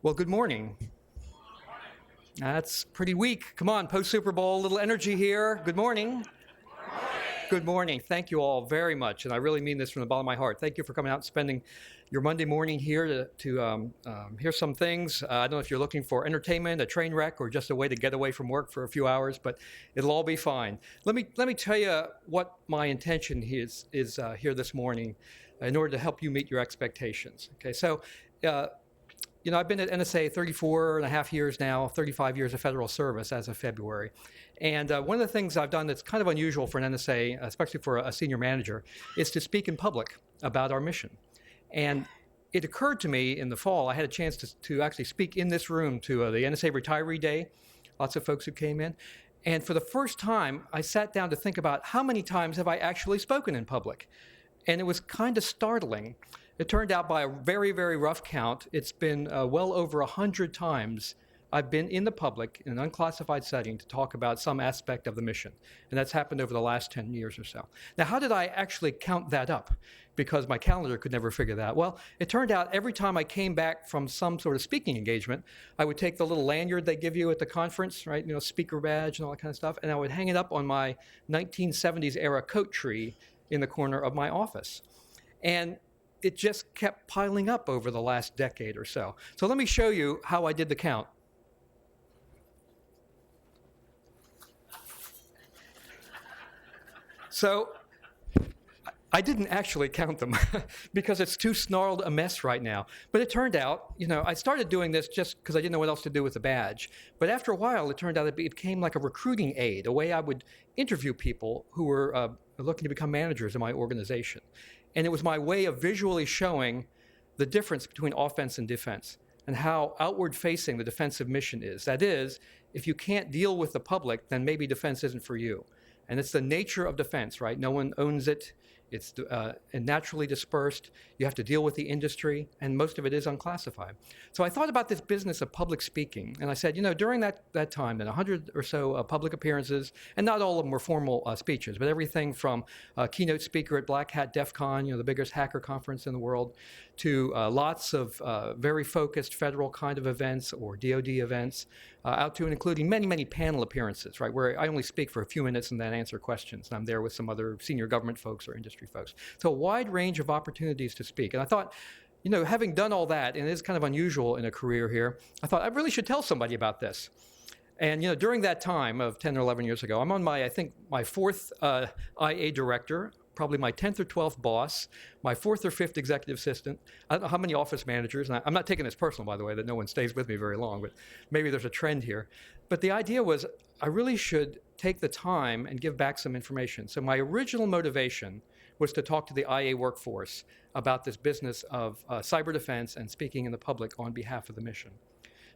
Well, good morning. That's pretty weak. Come on, post-Super Bowl, a little energy here. Good morning. Good morning. Thank you all very much, and I really mean this from the bottom of my heart. Thank you for coming out and spending your Monday morning here to hear some things. I don't know if you're looking for entertainment, a train wreck, or just a way to get away from work for a few hours, but it'll all be fine. Let me tell you what my intention is here this morning in order to help you meet your expectations. Okay, so. I've been at NSA 34 and a half years now, 35 years of federal service as of February. And one of the things I've done that's kind of unusual for an NSA, especially for a senior manager, is to speak in public about our mission. And it occurred to me in the fall, I had a chance to actually speak in this room to the NSA Retiree Day, lots of folks who came in. And for the first time, I sat down to think about how many times have I actually spoken in public. And it was kind of startling. It turned out by a very, very rough count, it's been well over 100 times I've been in the public in an unclassified setting to talk about some aspect of the mission. And that's happened over the last 10 years or so. Now, how did I actually count that up? Because my calendar could never figure that out. Well, it turned out every time I came back from some sort of speaking engagement, I would take the little lanyard they give you at the conference, right? Speaker badge and all that kind of stuff, and I would hang it up on my 1970s era coat tree in the corner of my office. And it just kept piling up over the last decade or so. So let me show you how I did the count. So I didn't actually count them because it's too snarled a mess right now. But it turned out, I started doing this just because I didn't know what else to do with the badge. But after a while, it turned out it became like a recruiting aid, a way I would interview people who were looking to become managers in my organization. And it was my way of visually showing the difference between offense and defense and how outward-facing the defensive mission is. That is, if you can't deal with the public, then maybe defense isn't for you. And it's the nature of defense, right? No one owns it. It's naturally dispersed. You have to deal with the industry, and most of it is unclassified. So I thought about this business of public speaking, and I said, during that time, then 100 or so public appearances, and not all of them were formal speeches, but everything from keynote speaker at Black Hat DEF CON, the biggest hacker conference in the world, to lots of very focused federal kind of events or DoD events, out to and including many, many panel appearances, right, where I only speak for a few minutes and then answer questions, and I'm there with some other senior government folks or industry folks. So a wide range of opportunities to speak. And I thought, having done all that, and it is kind of unusual in a career here, I thought I really should tell somebody about this. And during that time of 10 or 11 years ago, I'm on my fourth IA director, probably my 10th or 12th boss, my fourth or fifth executive assistant. I don't know how many office managers, and I'm not taking this personal, by the way, that no one stays with me very long, but maybe there's a trend here. But the idea was I really should take the time and give back some information. So my original motivation was to talk to the IA workforce about this business of cyber defense and speaking in the public on behalf of the mission.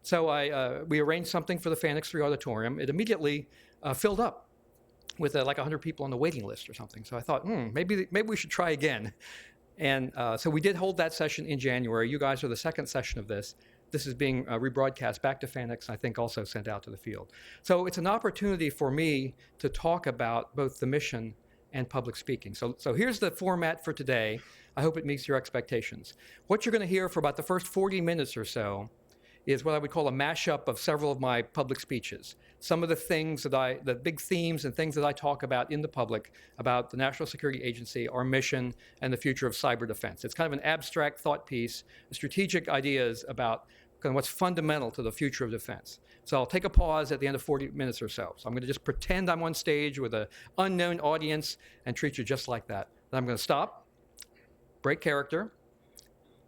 So we arranged something for the Fanix 3 auditorium. It immediately filled up with like 100 people on the waiting list or something. So I thought, maybe we should try again. And so we did hold that session in January. You guys are the second session of this. This is being rebroadcast back to Fanix, and I think also sent out to the field. So it's an opportunity for me to talk about both the mission and public speaking. So here's the format for today. I hope it meets your expectations. What you're going to hear for about the first 40 minutes or so is what I would call a mashup of several of my public speeches. Some of the things the big themes and things that I talk about in the public about the National Security Agency, our mission, and the future of cyber defense. It's kind of an abstract thought piece, strategic ideas about kind of what's fundamental to the future of defense. So I'll take a pause at the end of 40 minutes or so. So I'm going to just pretend I'm on stage with an unknown audience and treat you just like that. Then I'm going to stop, break character,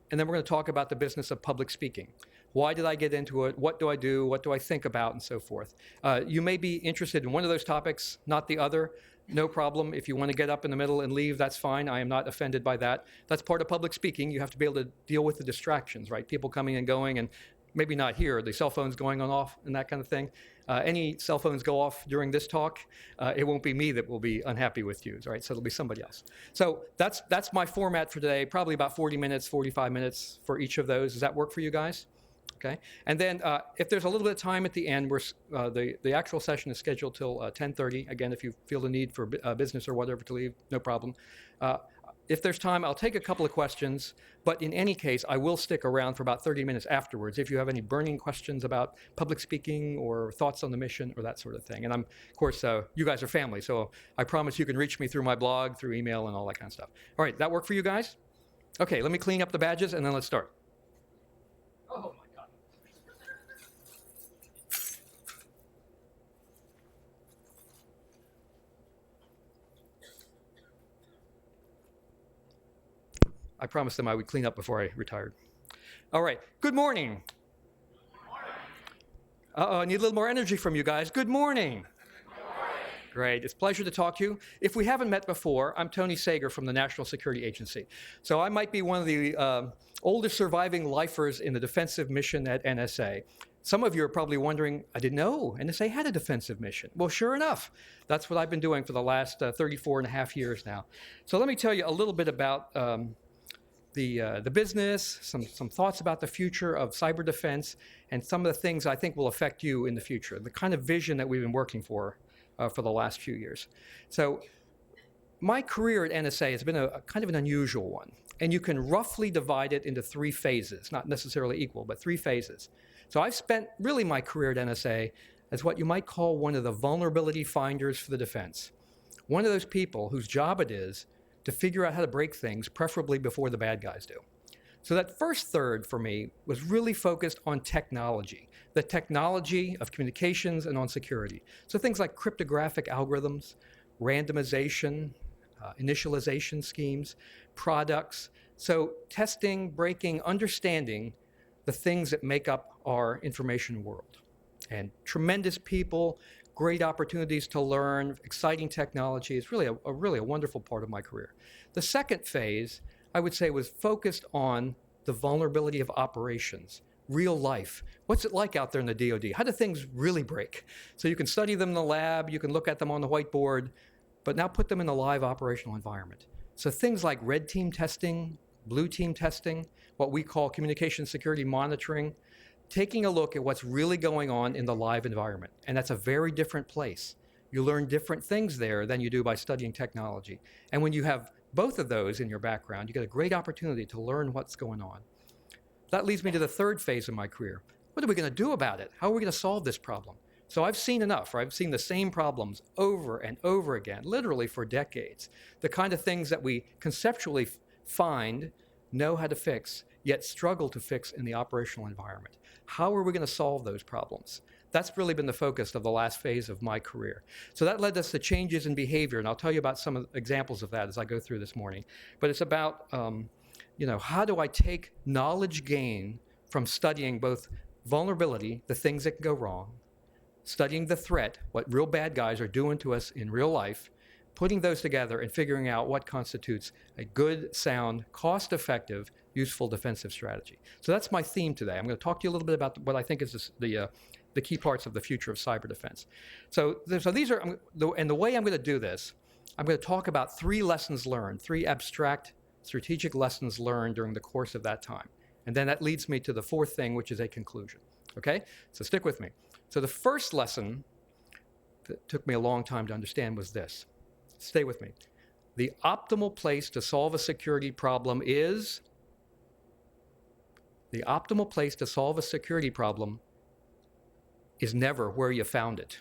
and then we're going to talk about the business of public speaking. Why did I get into it? What do I do? What do I think about? And so forth. You may be interested in one of those topics, not the other. No problem. If you want to get up in the middle and leave, that's fine. I am not offended by that. That's part of public speaking. You have to be able to deal with the distractions, right? People coming and going, and maybe not here, the cell phones going on off and that kind of thing. Any cell phones go off during this talk, it won't be me that will be unhappy with you, right? So it'll be somebody else. So that's my format for today, probably about 40 minutes, 45 minutes for each of those. Does that work for you guys? Okay. And then if there's a little bit of time at the end, the actual session is scheduled till 10:30. Again, if you feel the need for business or whatever to leave, no problem. If there's time, I'll take a couple of questions, but in any case, I will stick around for about 30 minutes afterwards if you have any burning questions about public speaking or thoughts on the mission or that sort of thing. And of course, you guys are family, so I promise you can reach me through my blog, through email, and all that kind of stuff. All right, that work for you guys? Okay, let me clean up the badges and then let's start. Oh my God. I promised them I would clean up before I retired. All right, good morning. Uh-oh, I need a little more energy from you guys. Good morning. Great. It's a pleasure to talk to you. If we haven't met before, I'm Tony Sager from the National Security Agency. So I might be one of the oldest surviving lifers in the defensive mission at NSA. Some of you are probably wondering, I didn't know NSA had a defensive mission. Well, sure enough, that's what I've been doing for the last 34 and a half years now. So let me tell you a little bit about the business, some thoughts about the future of cyber defense, and some of the things I think will affect you in the future, the kind of vision that we've been working for the last few years. So my career at NSA has been a kind of an unusual one, and you can roughly divide it into three phases, not necessarily equal, but three phases. So I've spent really my career at NSA as what you might call one of the vulnerability finders for the defense. One of those people whose job it is to figure out how to break things, preferably before the bad guys do. So that first third for me was really focused on technology, the technology of communications and on security. So things like cryptographic algorithms, randomization, initialization schemes, products. So testing, breaking, understanding the things that make up our information world. And tremendous people, great opportunities to learn, exciting technology. It's really a wonderful part of my career. The second phase, I would say, was focused on the vulnerability of operations, real life. What's it like out there in the DoD? How do things really break? So you can study them in the lab, you can look at them on the whiteboard, but now put them in a live operational environment. So things like red team testing, blue team testing, what we call communication security monitoring, taking a look at what's really going on in the live environment. And that's a very different place. You learn different things there than you do by studying technology. And when you have both of those in your background, you get a great opportunity to learn what's going on. That leads me to the third phase of my career. What are we going to do about it? How are we going to solve this problem? So I've seen enough, or I've seen the same problems over and over again, literally for decades. The kind of things that we conceptually find, know how to fix, yet struggle to fix in the operational environment. How are we going to solve those problems? That's really been the focus of the last phase of my career. So that led us to changes in behavior, and I'll tell you about some of the examples of that as I go through this morning. But it's about, how do I take knowledge gain from studying both vulnerability, the things that can go wrong, studying the threat, what real bad guys are doing to us in real life, putting those together and figuring out what constitutes a good, sound, cost-effective, useful defensive strategy. So that's my theme today. I'm going to talk to you a little bit about what I think is the key parts of the future of cyber defense. So these are, and the way I'm going to do this, I'm going to talk about three lessons learned, three abstract strategic lessons learned during the course of that time. And then that leads me to the fourth thing, which is a conclusion. Okay? So stick with me. So the first lesson that took me a long time to understand was this. Stay with me. The optimal place to solve a security problem is never where you found it.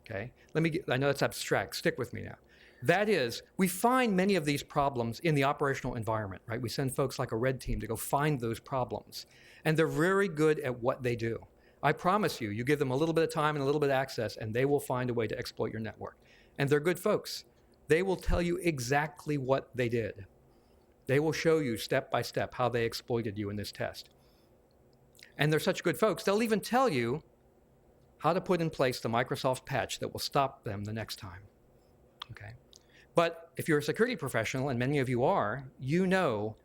Okay? I know that's abstract. Stick with me now. That is, we find many of these problems in the operational environment, right? We send folks like a red team to go find those problems. And they're very good at what they do. I promise you, you give them a little bit of time and a little bit of access, and they will find a way to exploit your network. And they're good folks. They will tell you exactly what they did. They will show you step by step how they exploited you in this test. And they're such good folks, they'll even tell you how to put in place the Microsoft patch that will stop them the next time. Okay? But if you're a security professional, and many of you are, you know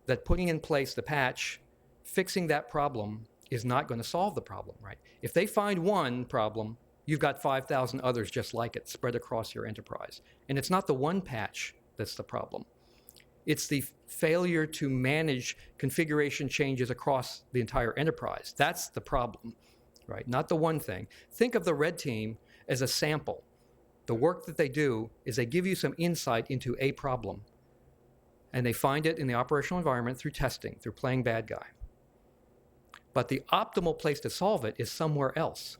that putting in place the patch, fixing that problem, is not going to solve the problem, right? If they find one problem, you've got 5,000 others just like it spread across your enterprise. And it's not the one patch that's the problem. It's the failure to manage configuration changes across the entire enterprise. That's the problem, right? Not the one thing. Think of the red team as a sample. The work that they do is they give you some insight into a problem. And they find it in the operational environment through testing, through playing bad guy. But the optimal place to solve it is somewhere else,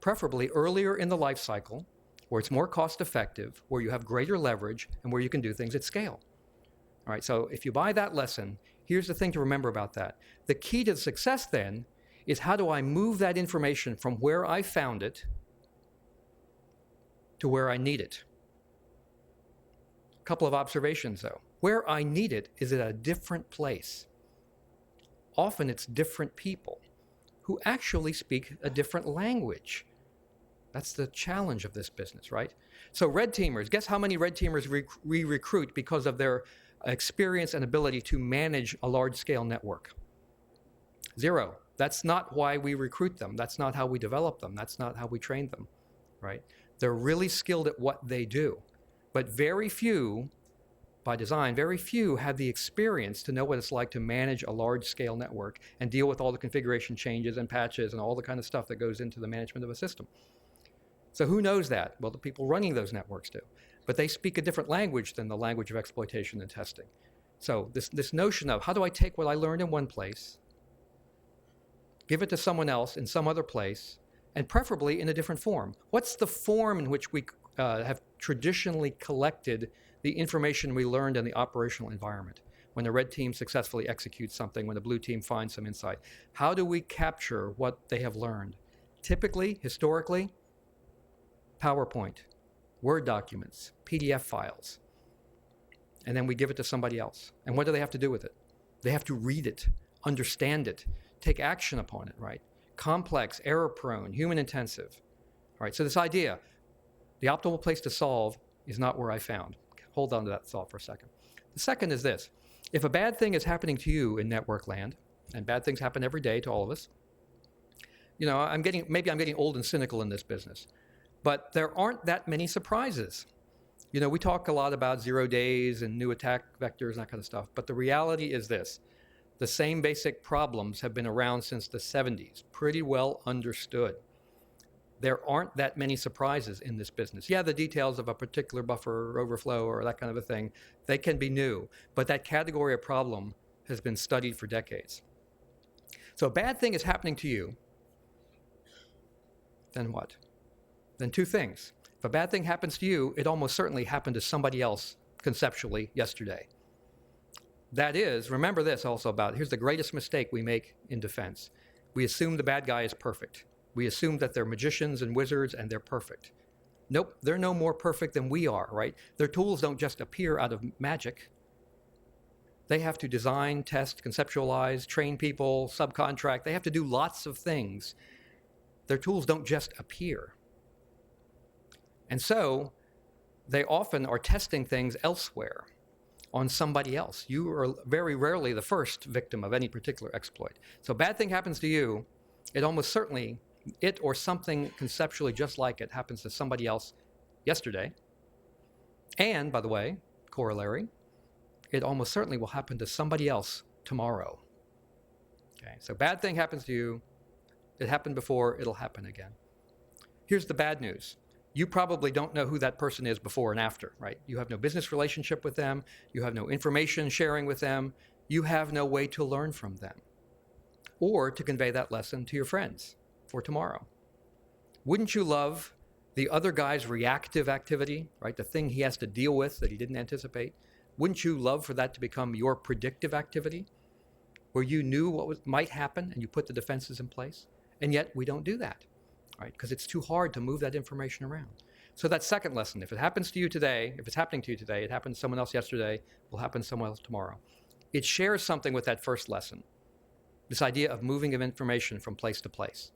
preferably earlier in the life cycle, where it's more cost effective, where you have greater leverage, and where you can do things at scale. All right, so if you buy that lesson, here's the thing to remember about that. The key to success then is, how do I move that information from where I found it to where I need it? A couple of observations though. Where I need it is at a different place. Often it's different people who actually speak a different language. That's the challenge of this business, right? So red teamers, guess how many red teamers we recruit because of their experience and ability to manage a large-scale network? 0. That's not why we recruit them. That's not how we develop them. That's not how we train them, right? They're really skilled at what they do. But very few, by design, very few have the experience to know what it's like to manage a large-scale network and deal with all the configuration changes and patches and all the kind of stuff that goes into the management of a system. So who knows that? Well, the people running those networks do. But they speak a different language than the language of exploitation and testing. So this notion of, how do I take what I learned in one place, give it to someone else in some other place, and preferably in a different form? What's the form in which we have traditionally collected the information we learned in the operational environment? When the red team successfully executes something, when the blue team finds some insight, how do we capture what they have learned? Typically, historically, PowerPoint, Word documents, PDF files, and then we give it to somebody else. And what do they have to do with it? They have to read it, understand it, take action upon it, right? Complex, error-prone, human-intensive. All right, so this idea, the optimal place to solve is not where I found. Hold on to that thought for a second. The second is this. If a bad thing is happening to you in network land, and bad things happen every day to all of us, you know, maybe I'm getting old and cynical in this business, but there aren't that many surprises. You know, we talk a lot about 0 days and new attack vectors and that kind of stuff, but the reality is this. The same basic problems have been around since the 70s, pretty well understood. There aren't that many surprises in this business. Yeah, the details of a particular buffer overflow or that kind of a thing, they can be new, but that category of problem has been studied for decades. So a bad thing is happening to you, then what? Then 2 things. If a bad thing happens to you, it almost certainly happened to somebody else conceptually yesterday. That is, remember this also about, here's the greatest mistake we make in defense. We assume the bad guy is perfect. We assume that they're magicians and wizards and they're perfect. Nope, they're no more perfect than we are, right? Their tools don't just appear out of magic. They have to design, test, conceptualize, train people, subcontract. They have to do lots of things. Their tools don't just appear. And so they often are testing things elsewhere on somebody else. You are very rarely the first victim of any particular exploit. So a bad thing happens to you, it almost certainly, it or something conceptually just like it happens to somebody else yesterday. And, by the way, corollary, it almost certainly will happen to somebody else tomorrow. Okay, so bad thing happens to you, it happened before, it'll happen again. Here's the bad news. You probably don't know who that person is before and after, right? You have no business relationship with them. You have no information sharing with them. You have no way to learn from them or to convey that lesson to your friends for tomorrow. Wouldn't you love the other guy's reactive activity, right? The thing he has to deal with that he didn't anticipate? Wouldn't you love for that to become your predictive activity, where you knew what might happen and you put the defenses in place? And yet we don't do that. Right? Because it's too hard to move that information around. So that second lesson, if it happens to you today, if it's happening to you today, it happened to someone else yesterday, will happen to someone else tomorrow. It shares something with that first lesson, this idea of moving of information from place to place,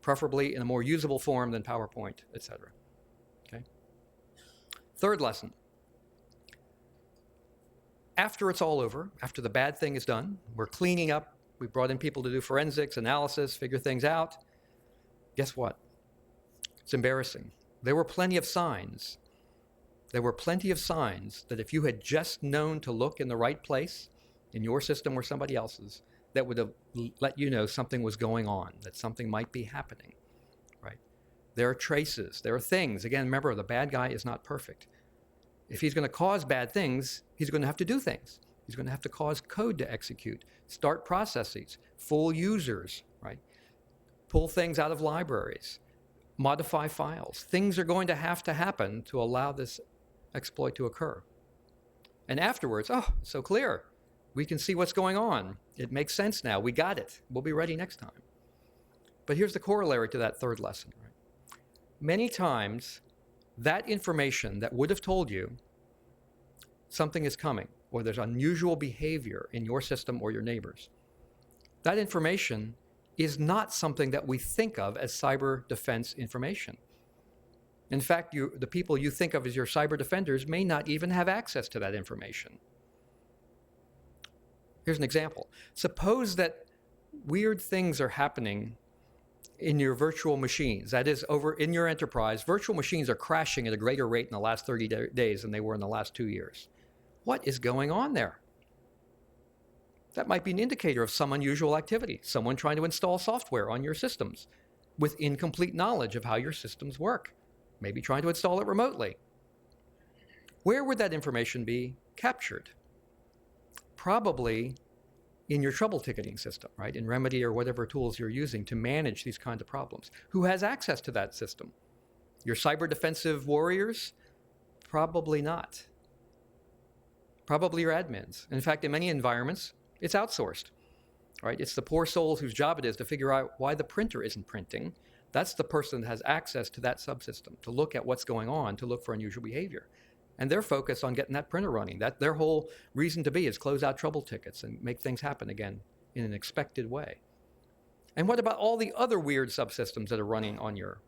preferably in a more usable form than PowerPoint, etc. Okay? Third lesson. After it's all over, after the bad thing is done, we're cleaning up, we brought in people to do forensics, analysis, figure things out. Guess what? It's embarrassing. There were plenty of signs. There were plenty of signs that if you had just known to look in the right place, in your system or somebody else's, that would have let you know something was going on, that something might be happening, right? There are traces. There are things. Again, remember, the bad guy is not perfect. If he's going to cause bad things, he's going to have to do things. He's going to have to cause code to execute, start processes, fool users, right? Pull things out of libraries, modify files. Things are going to happen to allow this exploit to occur. And afterwards, oh, so clear. We can see what's going on. It makes sense now. We got it. We'll be ready next time. But here's the corollary to that third lesson. Right? Many times, that information that would have told you something is coming, or there's unusual behavior in your system or your neighbors, that information is not something that we think of as cyber defense information. In fact, the people you think of as your cyber defenders may not even have access to that information. Here's an example. Suppose that weird things are happening in your virtual machines. That is, over in your enterprise, virtual machines are crashing at a greater rate in the last 30 days than they were in the last 2 years. What is going on there? That might be an indicator of some unusual activity, someone trying to install software on your systems with incomplete knowledge of how your systems work, maybe trying to install it remotely. Where would that information be captured? Probably in your trouble ticketing system, right? In Remedy or whatever tools you're using to manage these kinds of problems. Who has access to that system? Your cyber defensive warriors? Probably not. Probably your admins. In fact, in many environments, it's outsourced, right? It's the poor souls whose job it is to figure out why the printer isn't printing. That's the person that has access to that subsystem, to look at what's going on, to look for unusual behavior. And they're focused on getting that printer running. That their whole reason to be is close out trouble tickets and make things happen again in an expected way. And what about all the other weird subsystems that are running on your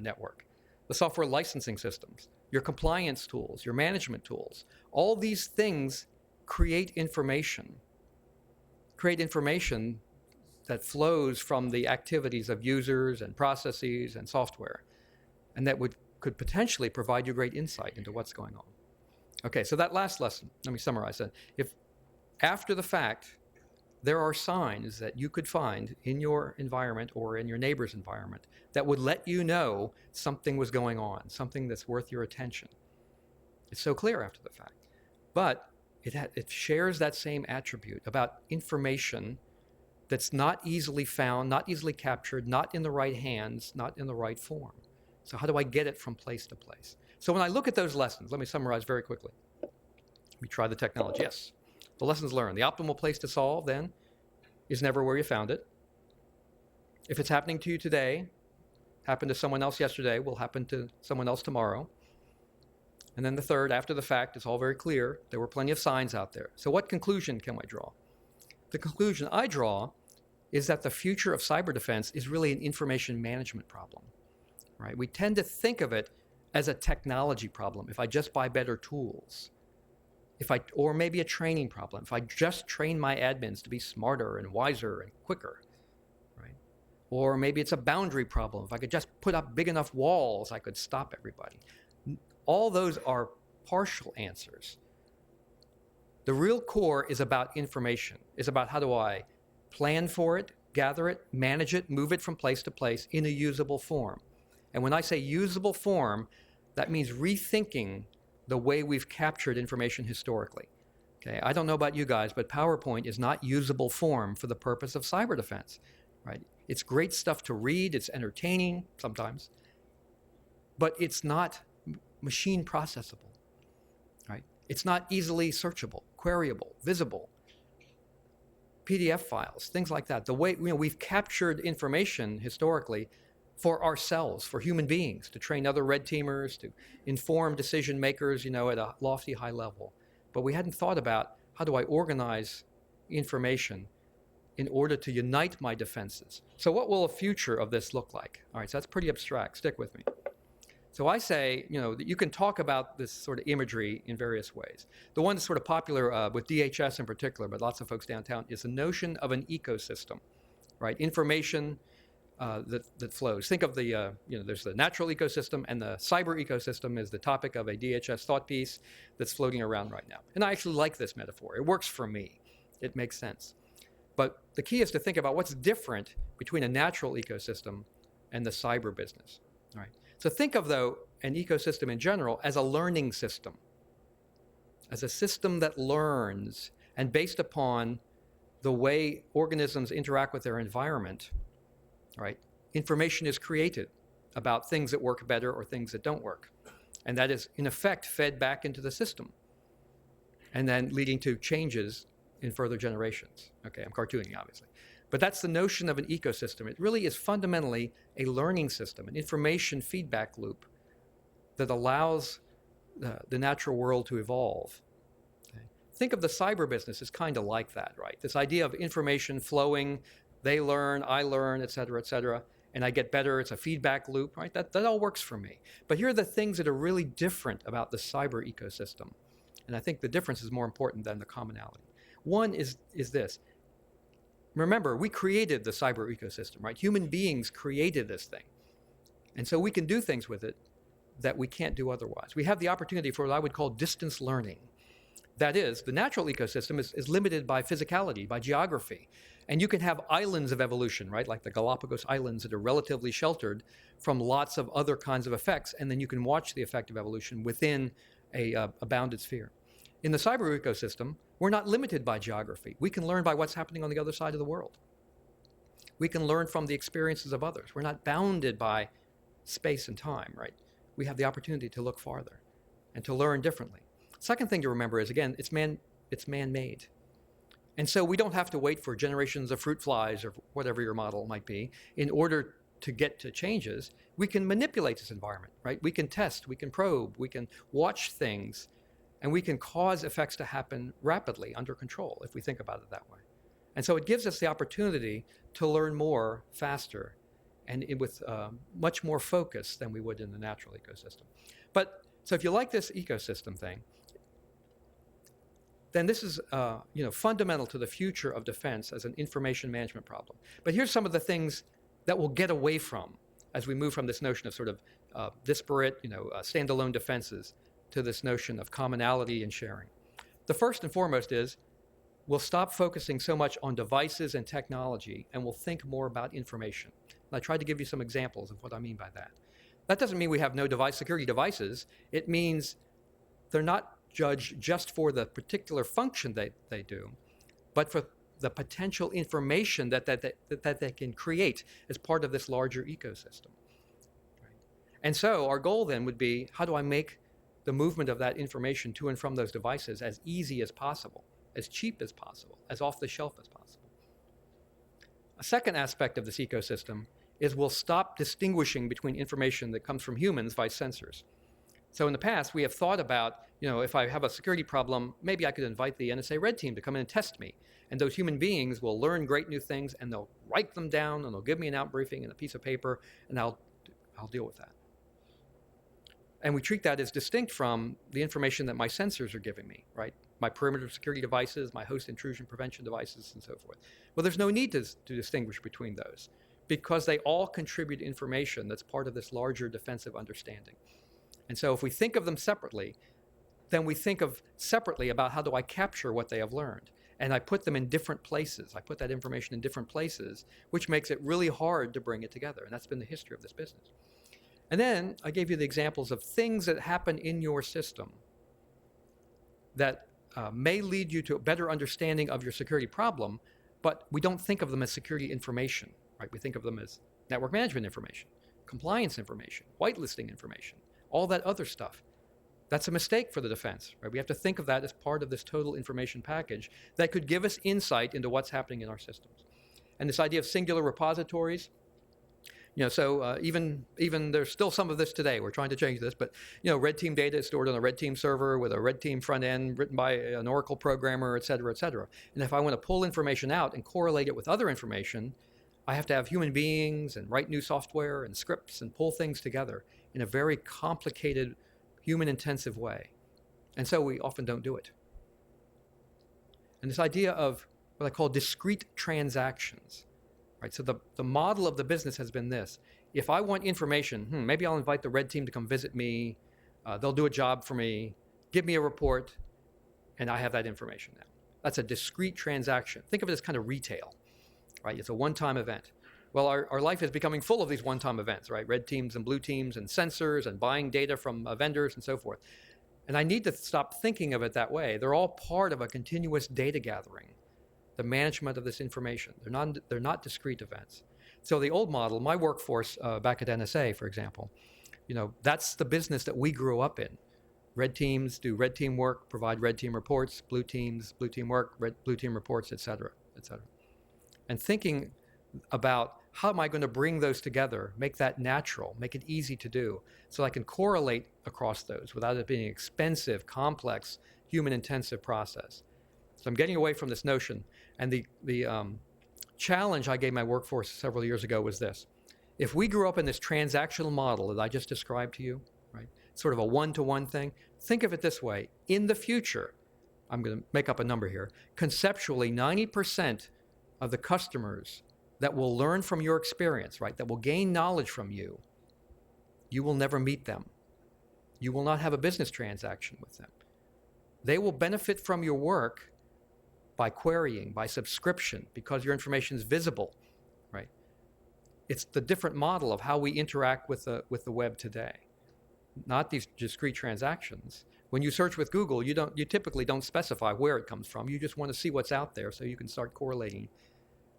network? The software licensing systems, your compliance tools, your management tools. All these things create information that flows from the activities of users and processes and software, and that could potentially provide you great insight into what's going on. Okay, so that last lesson, let me summarize that. If after the fact, there are signs that you could find in your environment or in your neighbor's environment that would let you know something was going on, something that's worth your attention. It's so clear after the fact. But it shares that same attribute about information that's not easily found, not easily captured, not in the right hands, not in the right form. So how do I get it from place to place? So when I look at those lessons, let me summarize very quickly. We try the technology. Yes, the lessons learned. The optimal place to solve, then, is never where you found it. If it's happening to you today, happened to someone else yesterday, will happen to someone else tomorrow. And then the third, after the fact, it's all very clear. There were plenty of signs out there. So what conclusion can I draw? The conclusion I draw is that the future of cyber defense is really an information management problem. Right? We tend to think of it as a technology problem. If I just buy better tools, or maybe a training problem. If I just train my admins to be smarter and wiser and quicker, right? Or maybe it's a boundary problem. If I could just put up big enough walls, I could stop everybody. All those are partial answers. The real core is about information. It's about how do I plan for it, gather it, manage it, move it from place to place in a usable form. And when I say usable form, that means rethinking the way we've captured information historically. Okay, I don't know about you guys, but PowerPoint is not usable form for the purpose of cyber defense, right? It's great stuff to read, it's entertaining sometimes, but it's not machine processable, right? It's not easily searchable, queryable, visible. PDF files, things like that. The way we've captured information historically for ourselves, for human beings, to train other red teamers, to inform decision makers, at a lofty high level. But we hadn't thought about how do I organize information in order to unite my defenses. So what will a future of this look like? All right, so that's pretty abstract. Stick with me. So I say, that you can talk about this sort of imagery in various ways. The one that's sort of popular with DHS in particular, but lots of folks downtown, is the notion of an ecosystem, right? Information that flows. Think of there's the natural ecosystem, and the cyber ecosystem is the topic of a DHS thought piece that's floating around right now. And I actually like this metaphor. It works for me. It makes sense. But the key is to think about what's different between a natural ecosystem and the cyber business. All right. So think of, though, an ecosystem in general as a learning system. as a system that learns, and based upon the way organisms interact with their environment, right, information is created about things that work better or things that don't work. And that is, in effect, fed back into the system, and then leading to changes in further generations. Okay, I'm cartooning, obviously. But that's the notion of an ecosystem. It really is fundamentally a learning system, an information feedback loop that allows the natural world to evolve. Okay. Think of the cyber business as kind of like that, right? This idea of information flowing, they learn, I learn, et cetera, and I get better. It's a feedback loop, right? That all works for me. But here are the things that are really different about the cyber ecosystem. And I think the difference is more important than the commonality. One is this. Remember, we created the cyber ecosystem, right? Human beings created this thing. And so we can do things with it that we can't do otherwise. We have the opportunity for what I would call distance learning. That is, the natural ecosystem is limited by physicality, by geography. And you can have islands of evolution, right? Like the Galapagos Islands that are relatively sheltered from lots of other kinds of effects. And then you can watch the effect of evolution within a bounded sphere. In the cyber ecosystem, we're not limited by geography. We can learn by what's happening on the other side of the world. We can learn from the experiences of others. We're not bounded by space and time, right? We have the opportunity to look farther and to learn differently. Second thing to remember is, again, it's man-made. And so we don't have to wait for generations of fruit flies or whatever your model might be in order to get to changes. We can manipulate this environment, right? We can test, we can probe, we can watch things, and we can cause effects to happen rapidly under control if we think about it that way. And so it gives us the opportunity to learn more faster and with much more focus than we would in the natural ecosystem. But so if you like this ecosystem thing, then this is fundamental to the future of defense as an information management problem. But here's some of the things that we'll get away from as we move from this notion of sort of disparate, standalone defenses to this notion of commonality and sharing. The first and foremost is we'll stop focusing so much on devices and technology, and we'll think more about information. And I tried to give you some examples of what I mean by that. That doesn't mean we have no security devices. It means they're not judged just for the particular function they do, but for the potential information that they can create as part of this larger ecosystem. Right? And so our goal then would be, how do I make the movement of that information to and from those devices as easy as possible, as cheap as possible, as off the shelf as possible? A second aspect of this ecosystem is we'll stop distinguishing between information that comes from humans by sensors. So in the past, we have thought about, if I have a security problem, maybe I could invite the NSA red team to come in and test me. And those human beings will learn great new things, and they'll write them down, and they'll give me an out briefing and a piece of paper, and I'll deal with that. And we treat that as distinct from the information that my sensors are giving me, right? My perimeter security devices, my host intrusion prevention devices, and so forth. Well, there's no need to distinguish between those because they all contribute information that's part of this larger defensive understanding. And so if we think of them separately, then we think of separately about how do I capture what they have learned. And I put them in different places. I put that information in different places, which makes it really hard to bring it together. And that's been the history of this business. And then I gave you the examples of things that happen in your system that may lead you to a better understanding of your security problem, but we don't think of them as security information, right? We think of them as network management information, compliance information, whitelisting information, all that other stuff. That's a mistake for the defense, right? We have to think of that as part of this total information package that could give us insight into what's happening in our systems. And this idea of singular repositories, even there's still some of this today. We're trying to change this, but red team data is stored on a red team server with a red team front end written by an Oracle programmer, et cetera, et cetera. And if I want to pull information out and correlate it with other information, I have to have human beings and write new software and scripts and pull things together in a very complicated, human-intensive way. And so we often don't do it. And this idea of what I call discrete transactions. Right, so the model of the business has been this. If I want information, maybe I'll invite the red team to come visit me. They'll do a job for me, give me a report, and I have that information now. That's a discrete transaction. Think of it as kind of retail, right? It's a one-time event. Well, our life is becoming full of these one-time events, right? Red teams and blue teams and sensors and buying data from vendors and so forth. And I need to stop thinking of it that way. They're all part of a continuous data gathering, the management of this information. They're not discrete events. So the old model, my workforce back at NSA, for example, that's the business that we grew up in. Red teams do red team work, provide red team reports, blue teams, blue team work, blue team reports, et cetera, et cetera. And thinking about how am I going to bring those together, make that natural, make it easy to do, so I can correlate across those without it being an expensive, complex, human-intensive process. So I'm getting away from this notion. And the challenge I gave my workforce several years ago was this. If we grew up in this transactional model that I just described to you, right, sort of a one-to-one thing, think of it this way. In the future, I'm going to make up a number here, conceptually 90% of the customers that will learn from your experience, right, that will gain knowledge from you, you will never meet them. You will not have a business transaction with them. They will benefit from your work by querying, by subscription, because your information is visible, right? It's the different model of how we interact with the web today, not these discrete transactions. When you search with Google, you typically don't specify where it comes from. You just want to see what's out there so you can start correlating.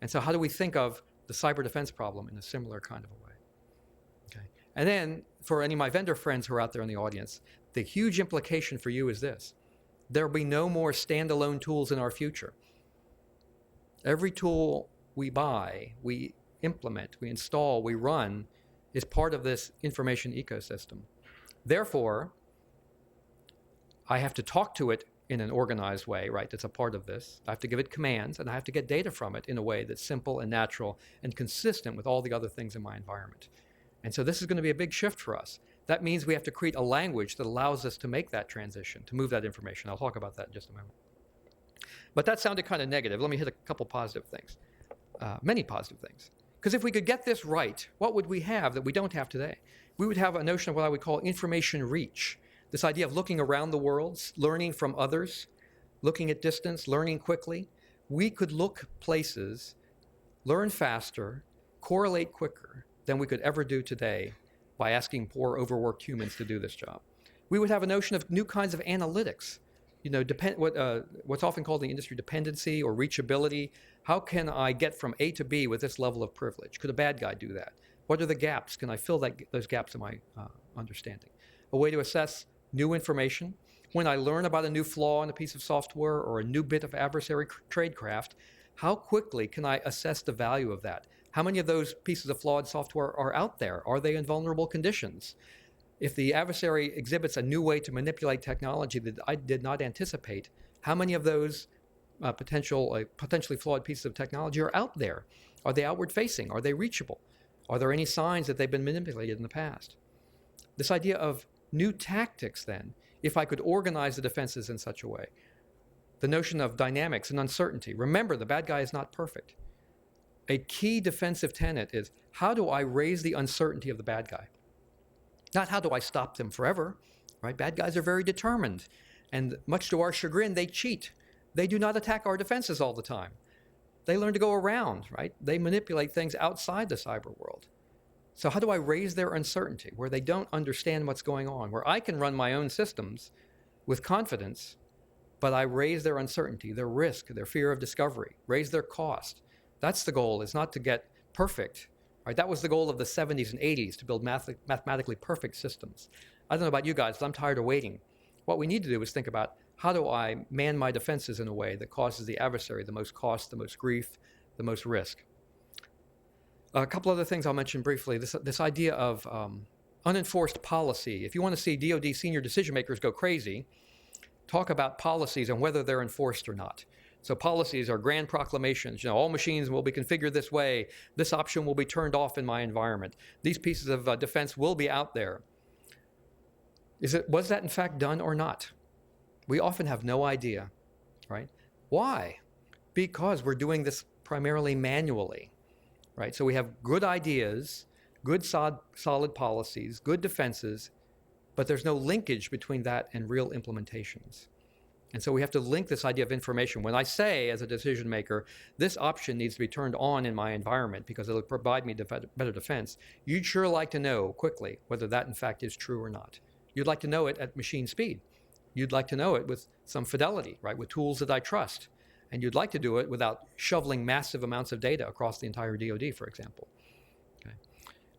And so how do we think of the cyber defense problem in a similar kind of a way? Okay. And then for any of my vendor friends who are out there in the audience, the huge implication for you is this. There will be no more standalone tools in our future. Every tool we buy, we implement, we install, we run is part of this information ecosystem. Therefore, I have to talk to it in an organized way, right? That's a part of this. I have to give it commands, and I have to get data from it in a way that's simple and natural and consistent with all the other things in my environment. And so this is going to be a big shift for us. That means we have to create a language that allows us to make that transition, to move that information. I'll talk about that in just a moment. But that sounded kind of negative. Let me hit a couple positive things, many positive things. Because if we could get this right, what would we have that we don't have today? We would have a notion of what I would call information reach. This idea of looking around the world, learning from others, looking at distance, learning quickly. We could look places, learn faster, correlate quicker than we could ever do today by asking poor, overworked humans to do this job. We would have a notion of new kinds of analytics. What's often called in the industry dependency or reachability. How can I get from A to B with this level of privilege? Could a bad guy do that? What are the gaps? Can I fill those gaps in my understanding? A way to assess new information. When I learn about a new flaw in a piece of software or a new bit of adversary tradecraft, how quickly can I assess the value of that? How many of those pieces of flawed software are out there? Are they in vulnerable conditions? If the adversary exhibits a new way to manipulate technology that I did not anticipate, how many of those potentially flawed pieces of technology are out there? Are they outward facing? Are they reachable? Are there any signs that they've been manipulated in the past? This idea of new tactics then, if I could organize the defenses in such a way. The notion of dynamics and uncertainty. Remember, the bad guy is not perfect. A key defensive tenet is, how do I raise the uncertainty of the bad guy? Not how do I stop them forever, right? Bad guys are very determined. And much to our chagrin, they cheat. They do not attack our defenses all the time. They learn to go around, right? They manipulate things outside the cyber world. So how do I raise their uncertainty where they don't understand what's going on, where I can run my own systems with confidence, but I raise their uncertainty, their risk, their fear of discovery, raise their cost. That's the goal, is not to get perfect. Right? That was the goal of the 70s and 80s, to build mathematically perfect systems. I don't know about you guys, but I'm tired of waiting. What we need to do is think about, how do I man my defenses in a way that causes the adversary the most cost, the most grief, the most risk? A couple other things I'll mention briefly. This idea of unenforced policy. If you want to see DoD senior decision makers go crazy, talk about policies and whether they're enforced or not. So policies are grand proclamations. All machines will be configured this way. This option will be turned off in my environment. These pieces of defense will be out there. Was that in fact done or not? We often have no idea, right? Why? Because we're doing this primarily manually, right? So we have good ideas, good solid policies, good defenses, but there's no linkage between that and real implementations. And so we have to link this idea of information. When I say, as a decision maker, this option needs to be turned on in my environment because it'll provide me better defense, you'd sure like to know quickly whether that in fact is true or not. You'd like to know it at machine speed. you'd like to know it with some fidelity, right? With tools that I trust. And you'd like to do it without shoveling massive amounts of data across the entire DoD, for example. Okay.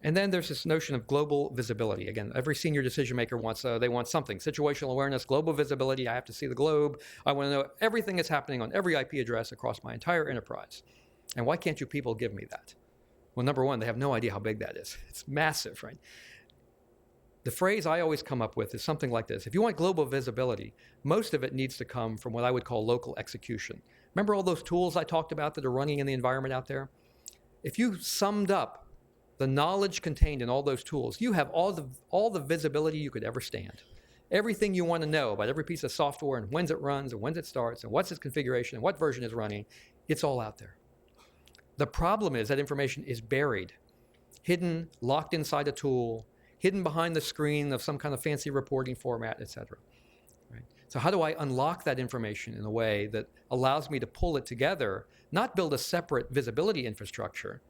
And then there's this notion of global visibility. Again, every senior decision maker wants, they want something. Situational awareness, global visibility, I have to see the globe. I want to know everything that's happening on every IP address across my entire enterprise. And why can't you people give me that? Well, number one, they have no idea how big that is. It's massive, right? The phrase I always come up with is something like this. If you want global visibility, most of it needs to come from what I would call local execution. Remember all those tools I talked about that are running in the environment out there? If you summed up the knowledge contained in all those tools, you have all the visibility you could ever stand. Everything you want to know about every piece of software and when it runs and when it starts and what's its configuration and what version is running, it's all out there. The problem is that information is buried, hidden, locked inside a tool, hidden behind the screen of some kind of fancy reporting format, et cetera. Right? So how do I unlock that information in a way that allows me to pull it together, not build a separate visibility infrastructure,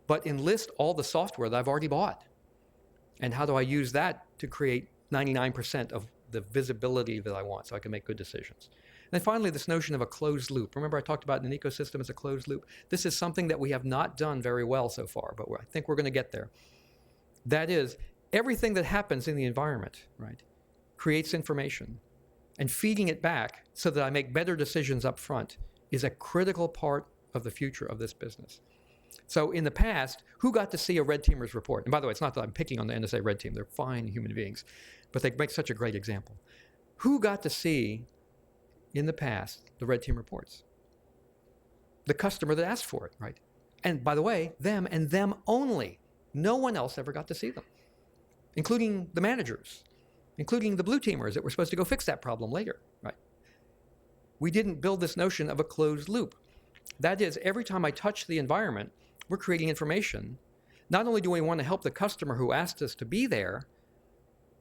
but enlist all the software that I've already bought? And how do I use that to create 99% of the visibility that I want so I can make good decisions? And then finally, this notion of a closed loop. Remember I talked about an ecosystem as a closed loop? This is something that we have not done very well so far, but I think we're going to get there. That is, everything that happens in the environment, right, creates information. And feeding it back so that I make better decisions up front is a critical part of the future of this business. So in the past, who got to see a red teamer's report? And by the way, it's not that I'm picking on the NSA red team. They're fine human beings, but they make such a great example. Who got to see, in the past, the red team reports? The customer that asked for it, right? And by the way, them and them only. No one else ever got to see them, including the managers, including the blue teamers that were supposed to go fix that problem later, right? We didn't build this notion of a closed loop. That is, every time I touch the environment, we're creating information. Not only do we want to help the customer who asked us to be there,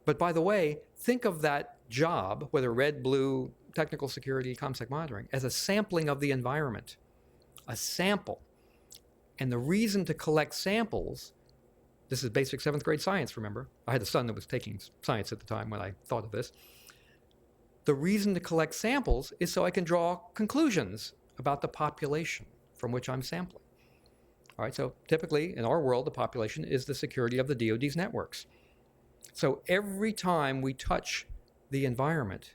but by the way, think of that job, whether red, blue, technical security, COMSEC monitoring, as a sampling of the environment, a sample. And the reason to collect samples, this is basic 7th grade science, remember? I had a son that was taking science at the time when I thought of this. The reason to collect samples is so I can draw conclusions about the population from which I'm sampling. All right, so typically in our world, the population is the security of the DoD's networks. So every time we touch the environment,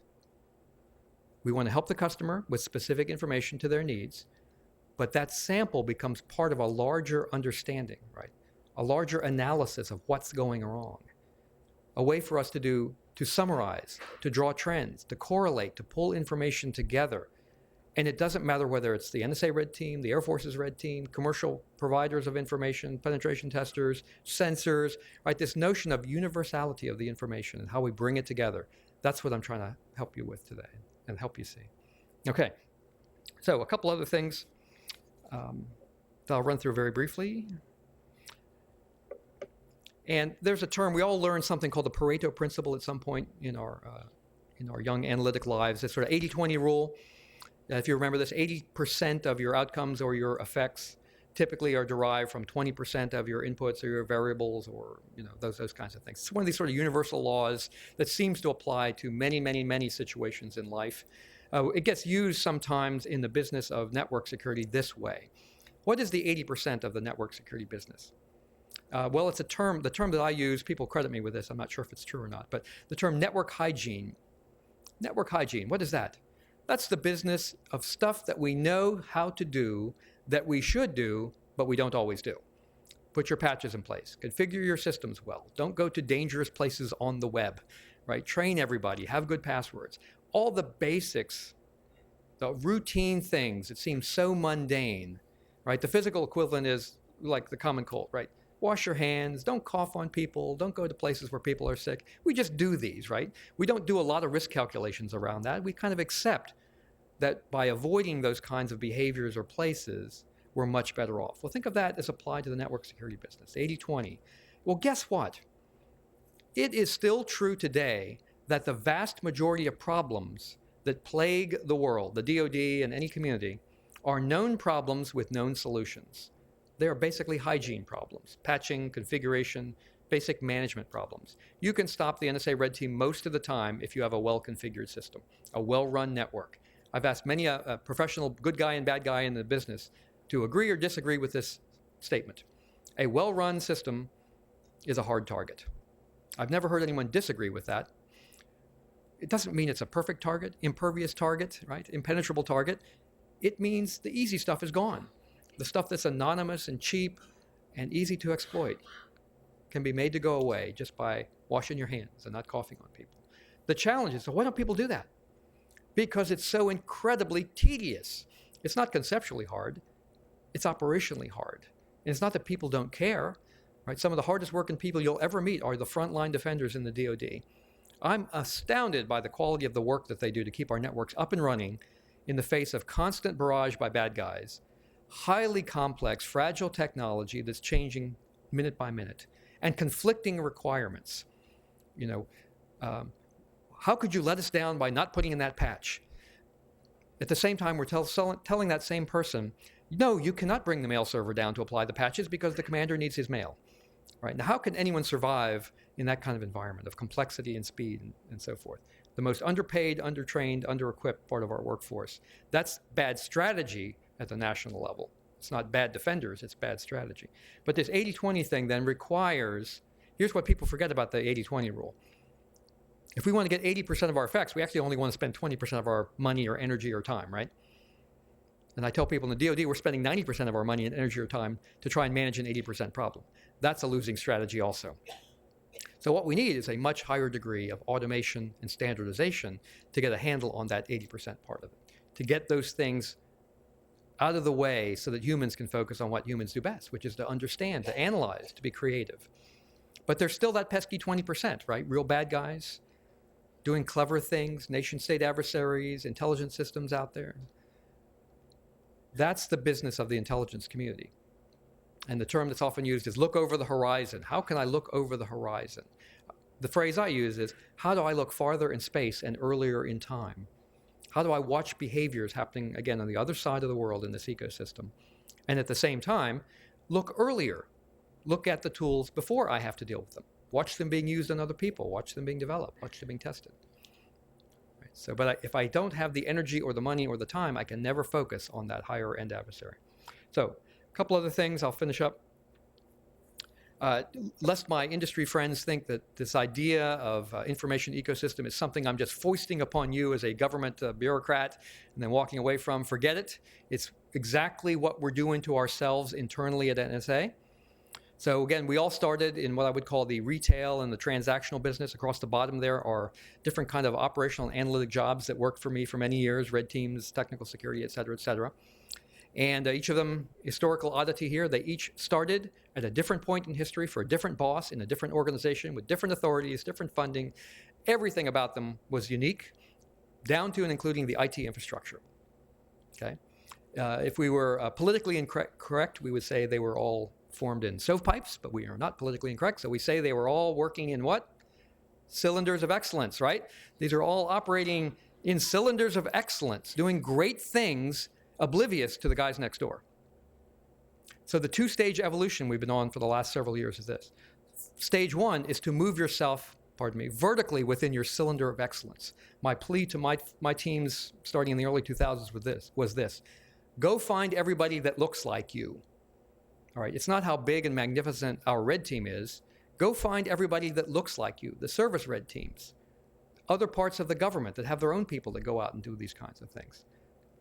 we want to help the customer with specific information to their needs, but that sample becomes part of a larger understanding, right? A larger analysis of what's going wrong. A way for us to summarize, to draw trends, to correlate, to pull information together. And it doesn't matter whether it's the NSA red team, the Air Force's red team, commercial providers of information, penetration testers, sensors, right? This notion of universality of the information and how we bring it together. That's what I'm trying to help you with today and help you see. Okay, so a couple other things that I'll run through very briefly. And there's a term, we all learned something called the Pareto principle at some point in our young analytic lives. It's sort of 80-20 rule. If you remember this, 80% of your outcomes or your effects typically are derived from 20% of your inputs or your variables or those kinds of things. It's one of these sort of universal laws that seems to apply to many, many, many situations in life. It gets used sometimes in the business of network security this way. What is the 80% of the network security business? Well, it's the term that I use, people credit me with this, I'm not sure if it's true or not, but the term network hygiene. Network hygiene, what is that? That's the business of stuff that we know how to do, that we should do, but we don't always do. Put your patches in place, configure your systems well, don't go to dangerous places on the web, right? Train everybody, have good passwords. All the basics, the routine things that seem so mundane, right? The physical equivalent is like the common cold, right? Wash your hands, don't cough on people, don't go to places where people are sick. We just do these, right? We don't do a lot of risk calculations around that. We kind of accept that by avoiding those kinds of behaviors or places, we're much better off. Well, think of that as applied to the network security business, 80-20. Well, guess what? It is still true today that the vast majority of problems that plague the world, the DoD and any community, are known problems with known solutions. They are basically hygiene problems, patching, configuration, basic management problems. You can stop the NSA red team most of the time if you have a well-configured system, a well-run network. I've asked many a professional good guy and bad guy in the business to agree or disagree with this statement. A well-run system is a hard target. I've never heard anyone disagree with that. It doesn't mean it's a perfect target, impervious target, right? Impenetrable target. It means the easy stuff is gone. The stuff that's anonymous and cheap and easy to exploit can be made to go away just by washing your hands and not coughing on people. The challenge is, so why don't people do that? Because it's so incredibly tedious. It's not conceptually hard, it's operationally hard. And it's not that people don't care, right? Some of the hardest working people you'll ever meet are the frontline defenders in the DoD. I'm astounded by the quality of the work that they do to keep our networks up and running in the face of constant barrage by bad guys, highly complex, fragile technology that's changing minute by minute, and conflicting requirements. How could you let us down by not putting in that patch? At the same time, we're telling that same person, no, you cannot bring the mail server down to apply the patches because the commander needs his mail. Right? Now, how can anyone survive in that kind of environment of complexity and speed and so forth? The most underpaid, undertrained, under-equipped part of our workforce. That's bad strategy at the national level. It's not bad defenders, it's bad strategy. But this 80-20 thing then requires, here's what people forget about the 80-20 rule. If we want to get 80% of our effects, we actually only want to spend 20% of our money or energy or time, right? And I tell people in the DoD, we're spending 90% of our money and energy or time to try and manage an 80% problem. That's a losing strategy also. So what we need is a much higher degree of automation and standardization to get a handle on that 80% part of it, to get those things out of the way so that humans can focus on what humans do best, which is to understand, to analyze, to be creative. But there's still that pesky 20%, right? Real bad guys doing clever things, nation-state adversaries, intelligence systems out there. That's the business of the intelligence community. And the term that's often used is look over the horizon. How can I look over the horizon? The phrase I use is, how do I look farther in space and earlier in time? How do I watch behaviors happening, again, on the other side of the world in this ecosystem? And at the same time, look earlier. Look at the tools before I have to deal with them. Watch them being used on other people. Watch them being developed. Watch them being tested. Right? So, but if I don't have the energy or the money or the time, I can never focus on that higher end adversary. So, a couple other things, I'll finish up. Lest my industry friends think that this idea of information ecosystem is something I'm just foisting upon you as a government bureaucrat and then walking away from, forget it. It's exactly what we're doing to ourselves internally at NSA. So again, we all started in what I would call the retail and the transactional business. Across the bottom there are different kind of operational and analytic jobs that worked for me for many years, red teams, technical security, et cetera, et cetera. And each of them, historical oddity here, they each started at a different point in history for a different boss in a different organization with different authorities, different funding. Everything about them was unique, down to and including the IT infrastructure. Okay? If we were politically incorrect, we would say they were all formed in stovepipes, but we are not politically incorrect, so we say they were all working in what? Cylinders of excellence, right? These are all operating in cylinders of excellence, doing great things, oblivious to the guys next door. So the two-stage evolution we've been on for the last several years is this. Stage one is to move yourself, vertically within your cylinder of excellence. My plea to my teams starting in the early 2000s was this. Go find everybody that looks like you. All right, it's not how big and magnificent our red team is. Go find everybody that looks like you, the service red teams, other parts of the government that have their own people that go out and do these kinds of things.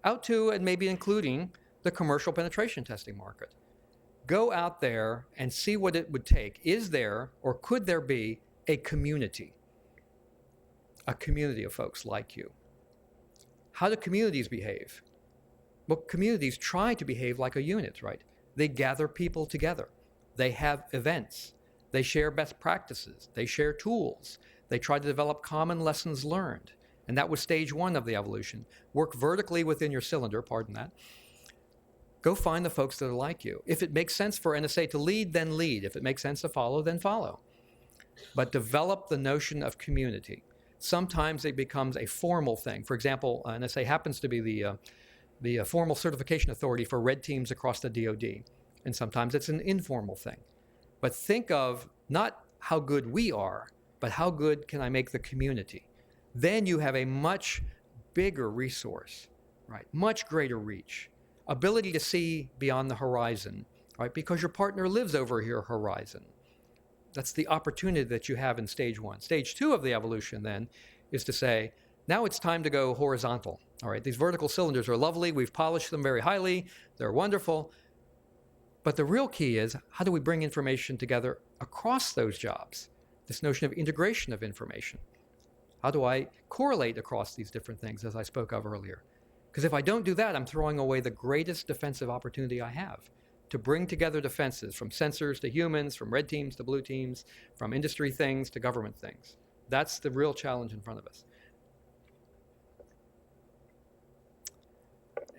Out to and maybe including the commercial penetration testing market. Go out there and see what it would take. Is there or could there be a community of folks like you? How do communities behave? Well, communities try to behave like a unit, right? They gather people together. They have events. They share best practices. They share tools. They try to develop common lessons learned. And that was stage one of the evolution. Work vertically within your cylinder, pardon that. Go find the folks that are like you. If it makes sense for NSA to lead, then lead. If it makes sense to follow, then follow. But develop the notion of community. Sometimes it becomes a formal thing. For example, NSA happens to be the formal certification authority for red teams across the DoD. And sometimes it's an informal thing. But think of not how good we are, but how good can I make the community? Then you have a much bigger resource, right? Much greater reach, ability to see beyond the horizon, right? Because your partner lives over your horizon. That's the opportunity that you have in stage one. Stage two of the evolution then is to say, now it's time to go horizontal. All right, these vertical cylinders are lovely. We've polished them very highly. They're wonderful. But the real key is, how do we bring information together across those jobs? This notion of integration of information. How do I correlate across these different things, as I spoke of earlier? Because if I don't do that, I'm throwing away the greatest defensive opportunity I have to bring together defenses, from sensors to humans, from red teams to blue teams, from industry things to government things. That's the real challenge in front of us.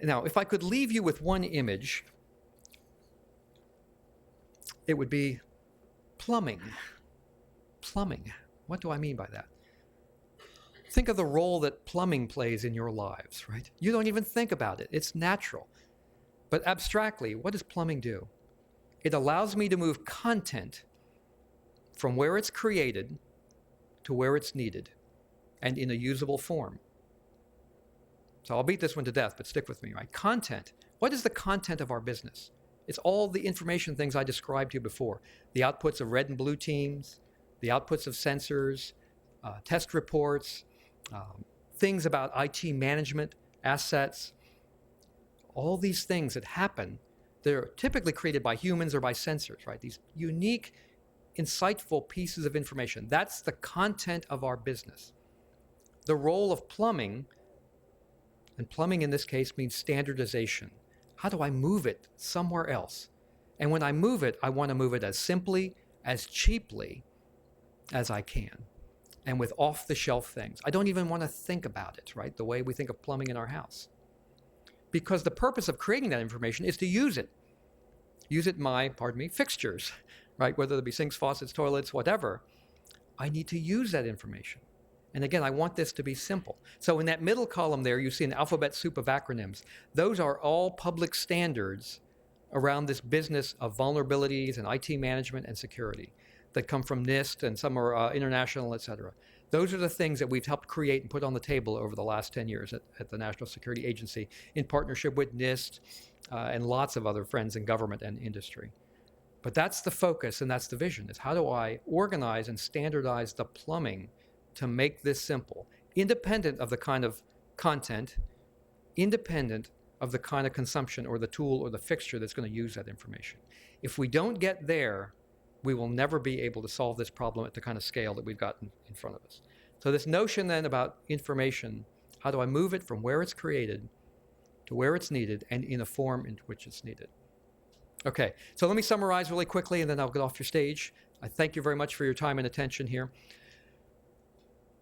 Now, if I could leave you with one image, it would be plumbing. Plumbing. What do I mean by that? Think of the role that plumbing plays in your lives, right? You don't even think about it. It's natural. But abstractly, what does plumbing do? It allows me to move content from where it's created to where it's needed, and in a usable form. So I'll beat this one to death, but stick with me, right? Content. What is the content of our business? It's all the information things I described to you before. The outputs of red and blue teams, the outputs of sensors, test reports, things about IT management, assets, all these things that happen, they're typically created by humans or by sensors, right? These unique, insightful pieces of information. That's the content of our business. The role of plumbing, and plumbing in this case means standardization. How do I move it somewhere else? And when I move it, I want to move it as simply, as cheaply as I can, and with off-the-shelf things. I don't even want to think about it, right? The way we think of plumbing in our house. Because the purpose of creating that information is to use it. Use it in my, fixtures, right? Whether it be sinks, faucets, toilets, whatever. I need to use that information. And again, I want this to be simple. So in that middle column there, you see an alphabet soup of acronyms. Those are all public standards around this business of vulnerabilities and IT management and security that come from NIST, and some are international, et cetera. Those are the things that we've helped create and put on the table over the last 10 years at the National Security Agency in partnership with NIST and lots of other friends in government and industry. But that's the focus and that's the vision, is how do I organize and standardize the plumbing to make this simple, independent of the kind of content, independent of the kind of consumption or the tool or the fixture that's going to use that information. If we don't get there, we will never be able to solve this problem at the kind of scale that we've got in front of us. So this notion then about information, how do I move it from where it's created to where it's needed and in a form in which it's needed? Okay, so let me summarize really quickly and then I'll get off your stage. I thank you very much for your time and attention here.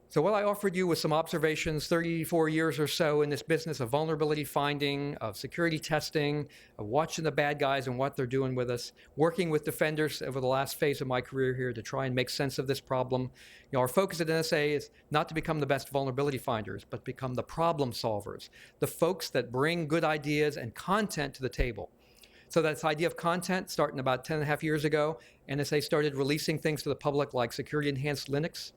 So what I offered you was some observations, 34 years or so in this business of vulnerability finding, of security testing, of watching the bad guys and what they're doing with us, working with defenders over the last phase of my career here to try and make sense of this problem. You know, our focus at NSA is not to become the best vulnerability finders, but become the problem solvers, the folks that bring good ideas and content to the table. So this idea of content, starting about 10 and a half years ago, NSA started releasing things to the public like Security Enhanced Linux,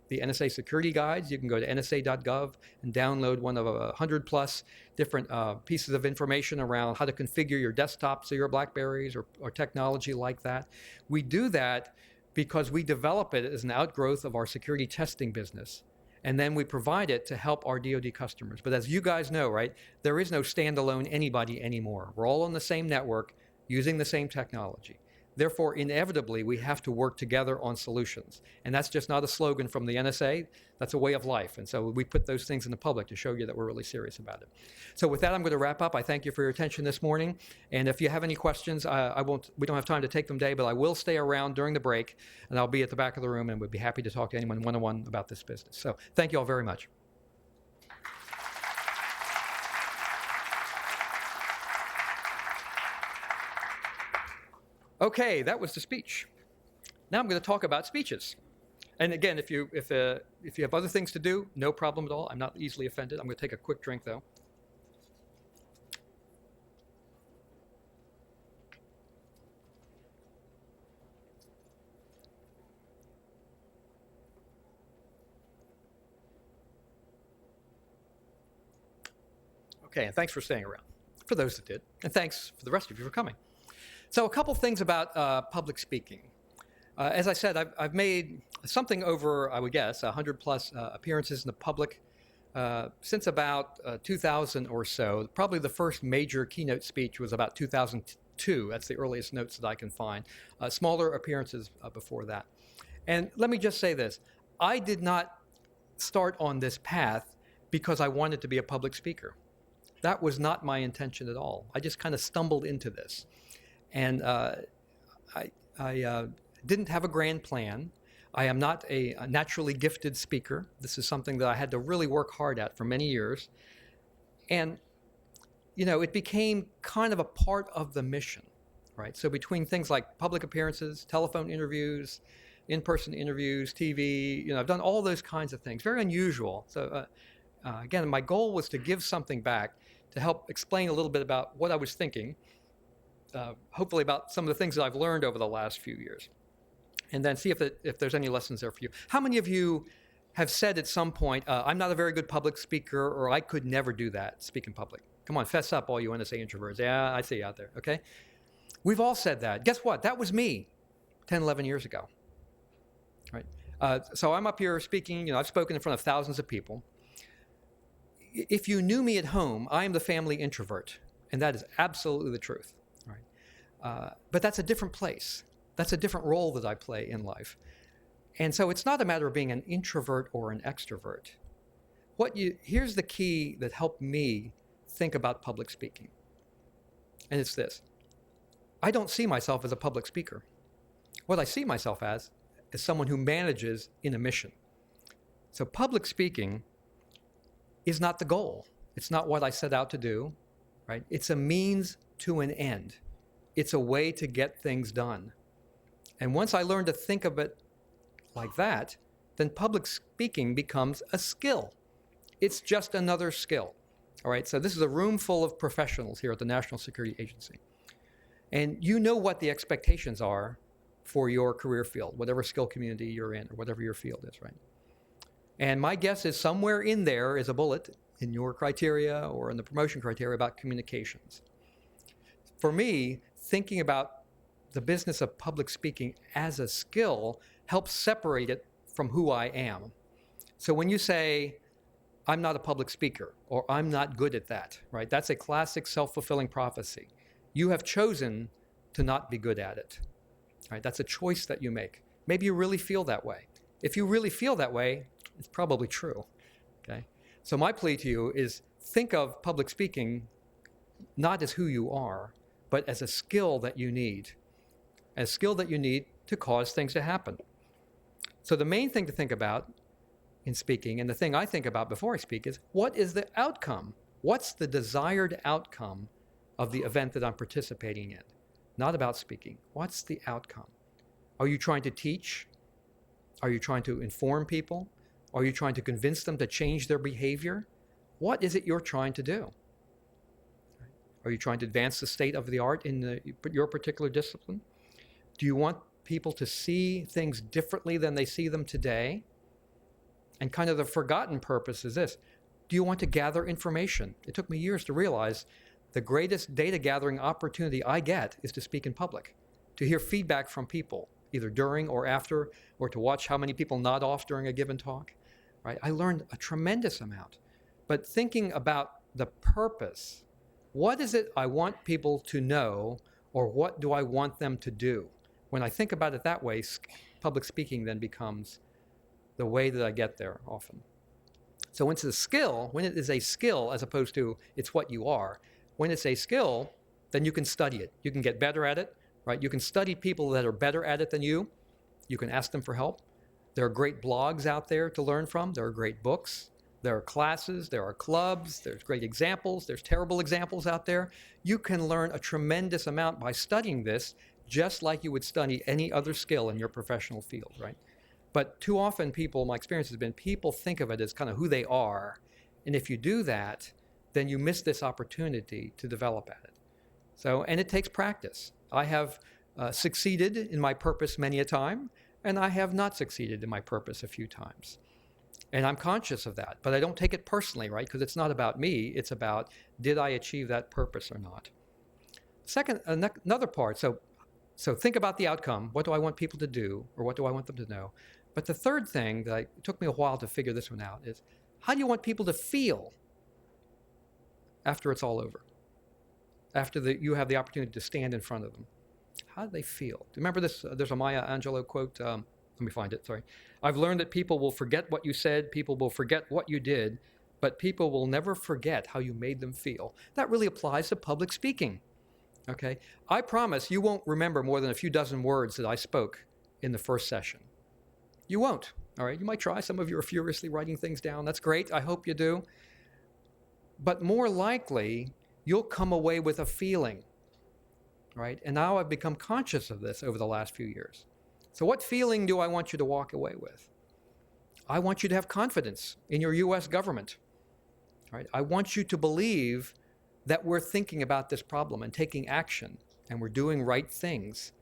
the NSA security guides. You can go to nsa.gov and download one of 100 plus different pieces of information around how to configure your desktops or your Blackberries or technology like that. We do that because we develop it as an outgrowth of our security testing business. And then we provide it to help our DoD customers. But as you guys know, right, there is no standalone anybody anymore. We're all on the same network using the same technology. Therefore, inevitably, we have to work together on solutions. And that's just not a slogan from the NSA. That's a way of life. And so we put those things in the public to show you that we're really serious about it. So with that, I'm going to wrap up. I thank you for your attention this morning. And if you have any questions, we don't have time to take them today, but I will stay around during the break, and I'll be at the back of the room and would be happy to talk to anyone one-on-one about this business. So thank you all very much. Okay, that was the speech. Now I'm going to talk about speeches. And again, if you have other things to do, no problem at all. I'm not easily offended. I'm going to take a quick drink, though. Okay, and thanks for staying around, for those that did. And thanks for the rest of you for coming. So a couple things about public speaking. As I said, I've made something over, I would guess, 100 plus appearances in the public since about 2000 or so. Probably the first major keynote speech was about 2002. That's the earliest notes that I can find. Smaller appearances before that. And let me just say this. I did not start on this path because I wanted to be a public speaker. That was not my intention at all. I just kind of stumbled into this. And I didn't have a grand plan. I am not a naturally gifted speaker. This is something that I had to really work hard at for many years. And, you know, it became kind of a part of the mission, right? So between things like public appearances, telephone interviews, in-person interviews, TV, you know, I've done all those kinds of things. Very unusual. So again, my goal was to give something back to help explain a little bit about what I was thinking, hopefully about some of the things that I've learned over the last few years, and then see if there's any lessons there for you. How many of you have said at some point, I'm not a very good public speaker, or I could never do that, speak in public? Come on, fess up, all you NSA introverts. Yeah, I see you out there, okay? We've all said that. Guess what? That was me 10, 11 years ago, right? So I'm up here speaking, you know, I've spoken in front of thousands of people. If you knew me at home, I am the family introvert, and that is absolutely the truth. But that's a different place. That's a different role that I play in life. And so it's not a matter of being an introvert or an extrovert. Here's the key that helped me think about public speaking. And it's this. I don't see myself as a public speaker. What I see myself as is someone who manages in a mission. So public speaking is not the goal. It's not what I set out to do, right? It's a means to an end. It's a way to get things done. And once I learned to think of it like that, then public speaking becomes a skill. It's just another skill. All right, so this is a room full of professionals here at the National Security Agency. And you know what the expectations are for your career field, whatever skill community you're in or whatever your field is, right? And my guess is somewhere in there is a bullet in your criteria or in the promotion criteria about communications. For me, thinking about the business of public speaking as a skill helps separate it from who I am. So when you say, I'm not a public speaker, or I'm not good at that, right? That's a classic self-fulfilling prophecy. You have chosen to not be good at it, right? That's a choice that you make. Maybe you really feel that way. If you really feel that way, it's probably true, okay? So my plea to you is think of public speaking not as who you are, but as a skill that you need, a skill that you need to cause things to happen. So the main thing to think about in speaking, and the thing I think about before I speak, is what is the outcome? What's the desired outcome of the event that I'm participating in? Not about speaking. What's the outcome? Are you trying to teach? Are you trying to inform people? Are you trying to convince them to change their behavior? What is it you're trying to do? Are you trying to advance the state of the art in your particular discipline? Do you want people to see things differently than they see them today? And kind of the forgotten purpose is this. Do you want to gather information? It took me years to realize the greatest data gathering opportunity I get is to speak in public, to hear feedback from people, either during or after, or to watch how many people nod off during a given talk. Right? I learned a tremendous amount. But thinking about the purpose, what is it I want people to know, or what do I want them to do? When I think about it that way, public speaking then becomes the way that I get there often. So when it's a skill, when it is a skill as opposed to it's what you are, when it's a skill, then you can study it. You can get better at it, right? You can study people that are better at it than you. You can ask them for help. There are great blogs out there to learn from. There are great books. There are classes. There are clubs. There's great examples. There's terrible examples out there. You can learn a tremendous amount by studying this, just like you would study any other skill in your professional field, right? But too often my experience has been, people think of it as kind of who they are. And if you do that, then you miss this opportunity to develop at it. So, and it takes practice. I have succeeded in my purpose many a time, and I have not succeeded in my purpose a few times. And I'm conscious of that, but I don't take it personally, right? Because it's not about me. It's about, did I achieve that purpose or not? Second, another part, so think about the outcome. What do I want people to do, or what do I want them to know? But the third thing that it took me a while to figure this one out is, how do you want people to feel after it's all over? After you have the opportunity to stand in front of them. How do they feel? Do you remember this? There's a Maya Angelou quote. Let me find it, sorry. I've learned that people will forget what you said, people will forget what you did, but people will never forget how you made them feel. That really applies to public speaking, okay? I promise you won't remember more than a few dozen words that I spoke in the first session. You won't, all right? You might try. Some of you are furiously writing things down. That's great. I hope you do. But more likely, you'll come away with a feeling, right? And now I've become conscious of this over the last few years. So what feeling do I want you to walk away with? I want you to have confidence in your U.S. government, right? I want you to believe that we're thinking about this problem and taking action, and we're doing right things,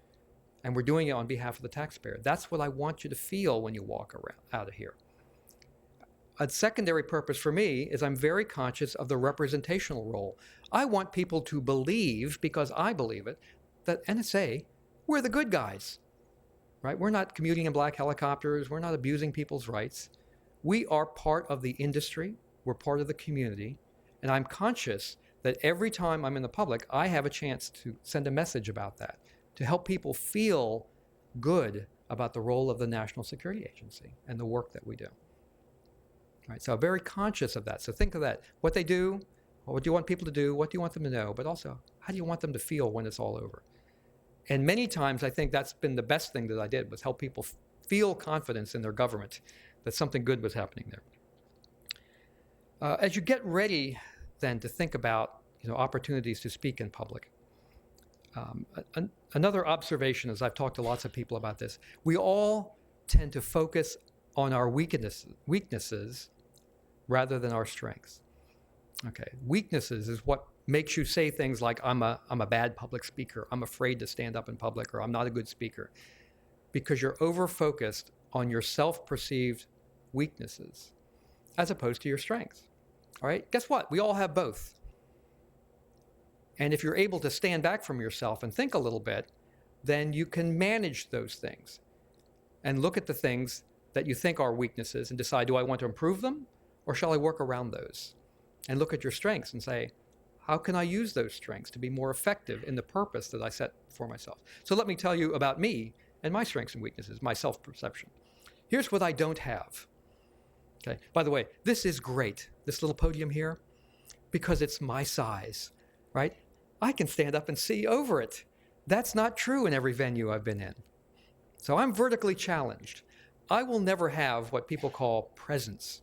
and we're doing it on behalf of the taxpayer. That's what I want you to feel when you walk out of here. A secondary purpose for me is I'm very conscious of the representational role. I want people to believe, because I believe it, that NSA, we're the good guys, right? We're not commuting in black helicopters. We're not abusing people's rights. We are part of the industry. We're part of the community. And I'm conscious that every time I'm in the public, I have a chance to send a message about that, to help people feel good about the role of the National Security Agency and the work that we do. Right, so I'm very conscious of that. So think of that. What they do, what do you want people to do, what do you want them to know, but also, how do you want them to feel when it's all over? And many times, I think that's been the best thing that I did, was help people feel confidence in their government, that something good was happening there. As you get ready, then, to think about opportunities to speak in public, another observation, as I've talked to lots of people about this, we all tend to focus on our weaknesses rather than our strengths. Okay, weaknesses is what makes you say things like, I'm a bad public speaker, I'm afraid to stand up in public, or I'm not a good speaker, because you're over-focused on your self-perceived weaknesses as opposed to your strengths. All right, guess what? We all have both. And if you're able to stand back from yourself and think a little bit, then you can manage those things and look at the things that you think are weaknesses and decide, do I want to improve them, or shall I work around those? And look at your strengths and say, how can I use those strengths to be more effective in the purpose that I set for myself? So let me tell you about me and my strengths and weaknesses, my self-perception. Here's what I don't have. Okay. By the way, this is great, this little podium here, because it's my size, right? I can stand up and see over it. That's not true in every venue I've been in. So I'm vertically challenged. I will never have what people call presence.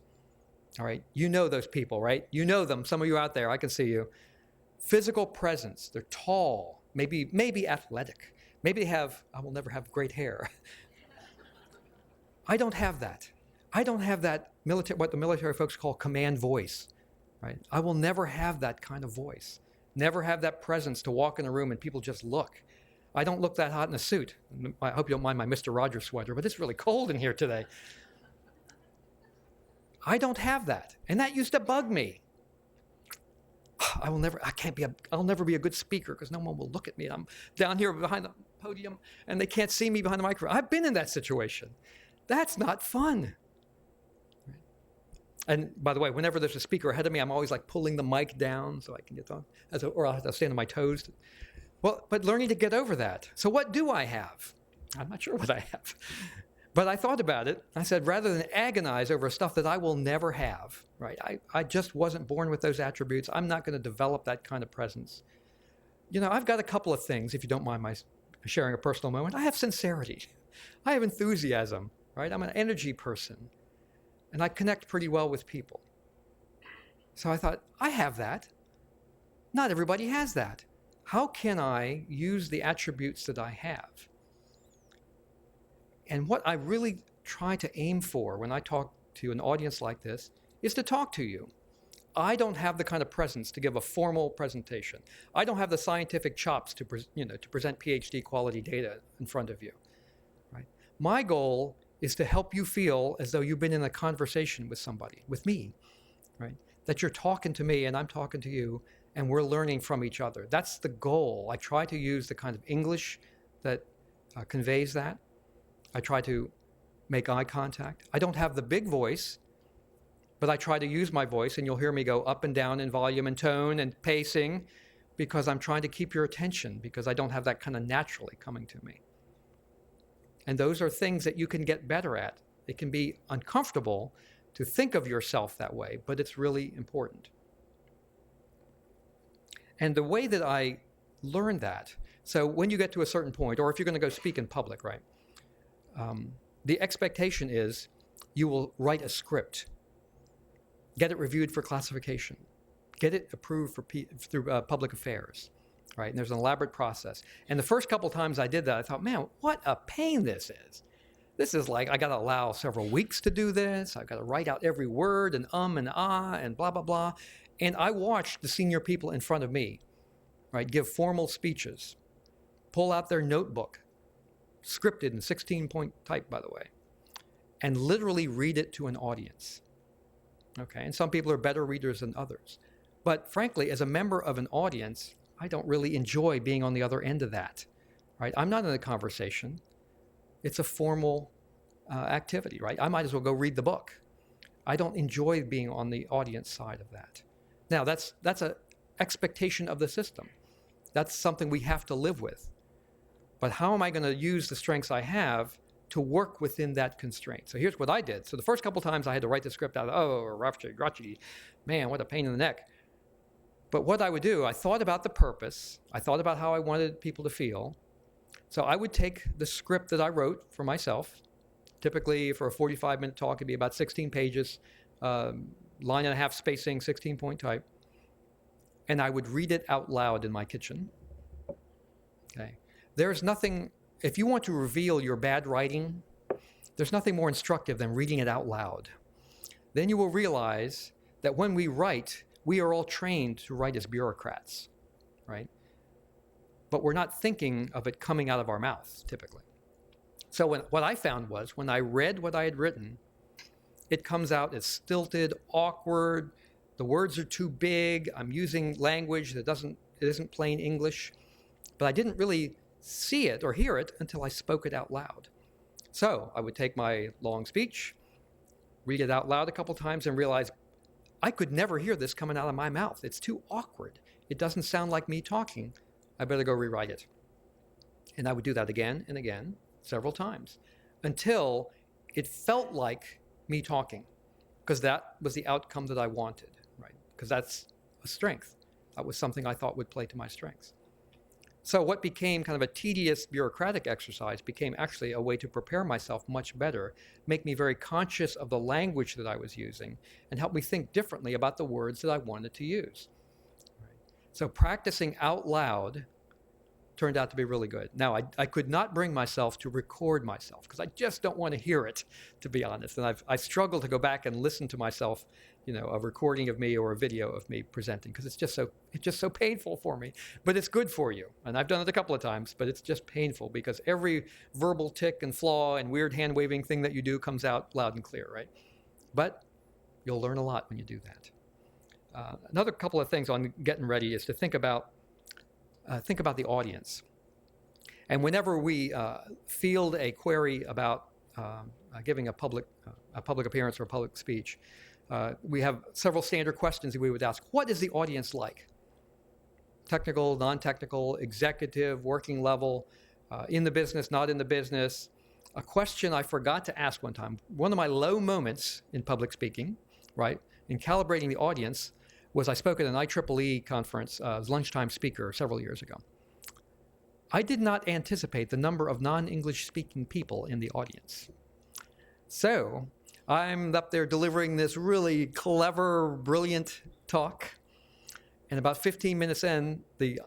All right, you know those people, right? You know them, some of you out there, I can see you. Physical presence, they're tall, maybe athletic. Maybe they have, I will never have great hair. I don't have that. I don't have that what the military folks call command voice, right? I will never have that kind of voice. Never have that presence to walk in a room and people just look. I don't look that hot in a suit. I hope you don't mind my Mr. Rogers sweater, but it's really cold in here today. I don't have that, and that used to bug me. I'll never be a good speaker because no one will look at me. I'm down here behind the podium, and they can't see me behind the microphone. I've been in that situation. That's not fun. And by the way, whenever there's a speaker ahead of me, I'm always like pulling the mic down so I can get on, or I'll have to stand on my toes. Well, but learning to get over that. So what do I have? I'm not sure what I have. But I thought about it. I said, rather than agonize over stuff that I will never have, right? I just wasn't born with those attributes. I'm not going to develop that kind of presence. I've got a couple of things, if you don't mind my sharing a personal moment. I have sincerity. I have enthusiasm, right? I'm an energy person. And I connect pretty well with people. So I thought, I have that. Not everybody has that. How can I use the attributes that I have? And what I really try to aim for when I talk to an audience like this is to talk to you. I don't have the kind of presence to give a formal presentation. I don't have the scientific chops to present PhD quality data in front of you. Right? My goal is to help you feel as though you've been in a conversation with somebody, with me, right? That you're talking to me and I'm talking to you and we're learning from each other. That's the goal. I try to use the kind of English that conveys that. I try to make eye contact. I don't have the big voice, but I try to use my voice, and you'll hear me go up and down in volume and tone and pacing because I'm trying to keep your attention, because I don't have that kind of naturally coming to me. And those are things that you can get better at. It can be uncomfortable to think of yourself that way, but it's really important. And the way that I learned that, so when you get to a certain point, or if you're going to go speak in public, right, the expectation is you will write a script, get it reviewed for classification, get it approved through public affairs, right? And there's an elaborate process. And the first couple times I did that, I thought, man, what a pain this is. This is like, I got to allow several weeks to do this. I've got to write out every word and ah and blah, blah, blah. And I watched the senior people in front of me, right, give formal speeches, pull out their notebook, scripted in 16-point type, by the way, and literally read it to an audience. Okay, and some people are better readers than others. But frankly, as a member of an audience, I don't really enjoy being on the other end of that, right? I'm not in a conversation. It's a formal activity, right? I might as well go read the book. I don't enjoy being on the audience side of that. Now, that's an expectation of the system. That's something we have to live with. But how am I going to use the strengths I have to work within that constraint? So here's what I did. So the first couple times I had to write the script out, Rachi, man, what a pain in the neck. But what I would do, I thought about the purpose. I thought about how I wanted people to feel. So I would take the script that I wrote for myself. Typically for a 45-minute talk, it'd be about 16 pages, line and a half spacing, 16-point type. And I would read it out loud in my kitchen. Okay. There's nothing, if you want to reveal your bad writing, there's nothing more instructive than reading it out loud. Then you will realize that when we write, we are all trained to write as bureaucrats, right? But we're not thinking of it coming out of our mouths, typically. So what I found was when I read what I had written, it comes out as stilted, awkward, the words are too big, I'm using language that it isn't plain English, but I didn't really see it or hear it until I spoke it out loud. So I would take my long speech, read it out loud a couple times, and realize I could never hear this coming out of my mouth. It's too awkward. It doesn't sound like me talking. I better go rewrite it. And I would do that again and again, several times, until it felt like me talking, because that was the outcome that I wanted, right? Because that's a strength. That was something I thought would play to my strengths. So what became kind of a tedious bureaucratic exercise became actually a way to prepare myself much better, make me very conscious of the language that I was using, and help me think differently about the words that I wanted to use. So practicing out loud turned out to be really good. Now, I could not bring myself to record myself because I just don't want to hear it, to be honest. And I struggle to go back and listen to myself, a recording of me or a video of me presenting, because it's just so painful for me. But it's good for you. And I've done it a couple of times, but it's just painful because every verbal tick and flaw and weird hand-waving thing that you do comes out loud and clear, right? But you'll learn a lot when you do that. Another couple of things on getting ready is to think about the audience. And whenever we field a query about giving a public appearance or a public speech, we have several standard questions that we would ask. What is the audience like? Technical, non-technical, executive, working level, in the business, not in the business. A question I forgot to ask one time, one of my low moments in public speaking, right, in calibrating the audience, was I spoke at an IEEE conference as lunchtime speaker several years ago. I did not anticipate the number of non-English speaking people in the audience. So I'm up there delivering this really clever, brilliant talk. And about 15 minutes in, the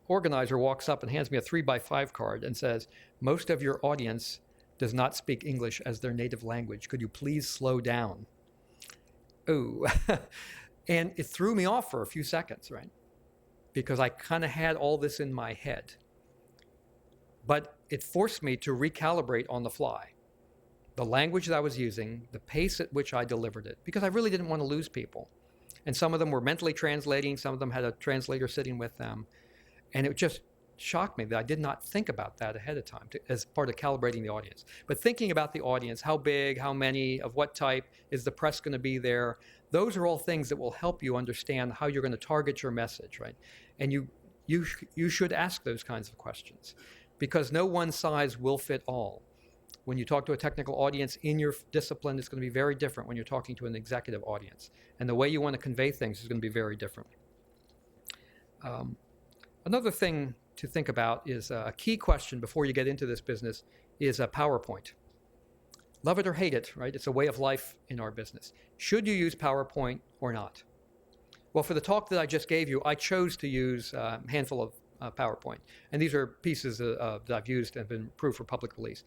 organizer walks up and hands me a 3x5 card and says, "Most of your audience does not speak English as their native language. Could you please slow down?" Oh. And it threw me off for a few seconds, right? Because I kind of had all this in my head. But it forced me to recalibrate on the fly. the language that I was using, the pace at which I delivered it, because I really didn't want to lose people. And some of them were mentally translating, some of them had a translator sitting with them. And it just shocked me that I did not think about that ahead of time as part of calibrating the audience. But thinking about the audience, how big, how many, of what type, is the press going to be there? Those are all things that will help you understand how you're going to target your message, right? And you should ask those kinds of questions, because no one size will fit all. When you talk to a technical audience in your discipline, it's going to be very different when you're talking to an executive audience. And the way you want to convey things is going to be very different. Another thing to think about is a key question before you get into this business is a PowerPoint. Love it or hate it, right? It's a way of life in our business. Should you use PowerPoint or not? Well, for the talk that I just gave you, I chose to use a handful of PowerPoint. And these are pieces that I've used and been approved for public release.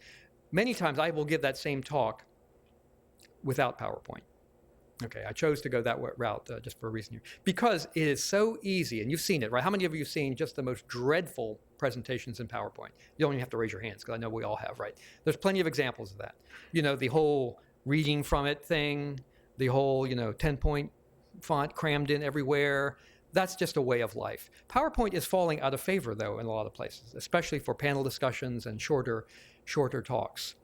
Many times I will give that same talk without PowerPoint. Okay, I chose to go that route just for a reason here. Because it is so easy, and you've seen it, right? How many of you have seen just the most dreadful presentations in PowerPoint? You don't even have to raise your hands, because I know we all have, right? There's plenty of examples of that. You know, the whole reading from it thing, the whole, 10-point font crammed in everywhere. That's just a way of life. PowerPoint is falling out of favor, though, in a lot of places, especially for panel discussions and shorter talks,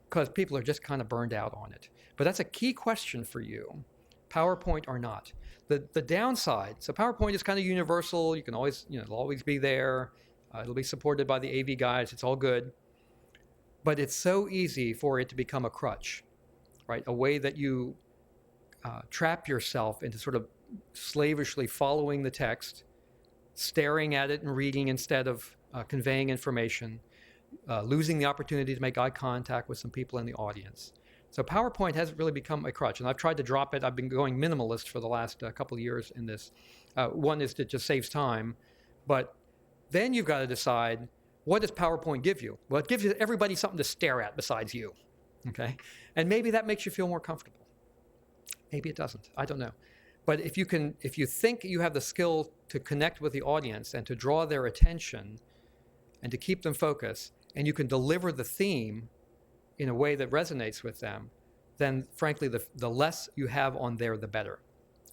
because people are just kind of burned out on it. But that's a key question for you, PowerPoint or not. The downside, so PowerPoint is kind of universal. You can always, it'll always be there. It'll be supported by the AV guys. It's all good. But it's so easy for it to become a crutch, right? A way that you trap yourself into sort of slavishly following the text, staring at it and reading instead of conveying information, losing the opportunity to make eye contact with some people in the audience. So PowerPoint has really become a crutch, and I've tried to drop it. I've been going minimalist for the last couple of years in this. One is that it just saves time, but then you've got to decide, what does PowerPoint give you? Well, it gives you everybody something to stare at besides you, okay? And maybe that makes you feel more comfortable. Maybe it doesn't, I don't know. But if you think you have the skill to connect with the audience and to draw their attention and to keep them focused, and you can deliver the theme in a way that resonates with them, then frankly, the less you have on there, the better.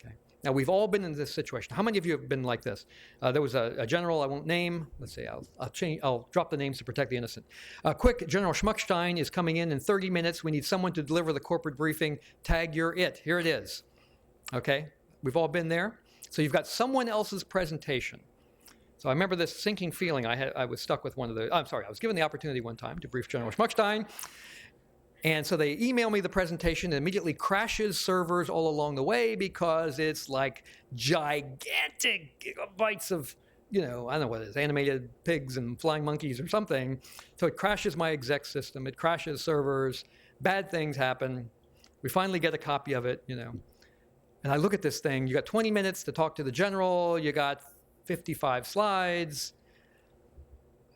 Okay. Now, we've all been in this situation. How many of you have been like this? There was a general I won't name. Let's see, I'll drop the names to protect the innocent. Quick, General Schmuckstein is coming in 30 minutes. We need someone to deliver the corporate briefing. Tag, you're it. Here it is. Okay, we've all been there. So you've got someone else's presentation. So I remember this sinking feeling. I was stuck with one of the, I was given the opportunity one time to brief General Schmuckstein. And so they email me the presentation and immediately crashes servers all along the way, because it's like gigantic gigabytes of, I don't know what it is, animated pigs and flying monkeys or something. So it crashes my exec system. It crashes servers. Bad things happen. We finally get a copy of it, And I look at this thing. You got 20 minutes to talk to the general. You got 55 slides.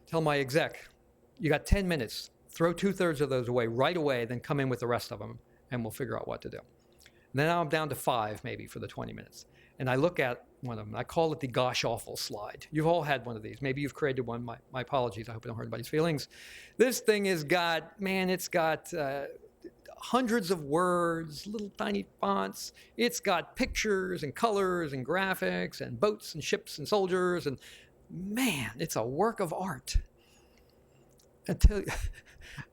Tell my exec, you got 10 minutes. Throw 2/3 of those away right away, then come in with the rest of them, and we'll figure out what to do. And then now I'm down to 5 maybe for the 20 minutes. And I look at one of them. I call it the gosh awful slide. You've all had one of these. Maybe you've created one. My apologies. I hope I don't hurt anybody's feelings. This thing it's got hundreds of words, little tiny fonts. It's got pictures and colors and graphics and boats and ships and soldiers. And man, it's a work of art.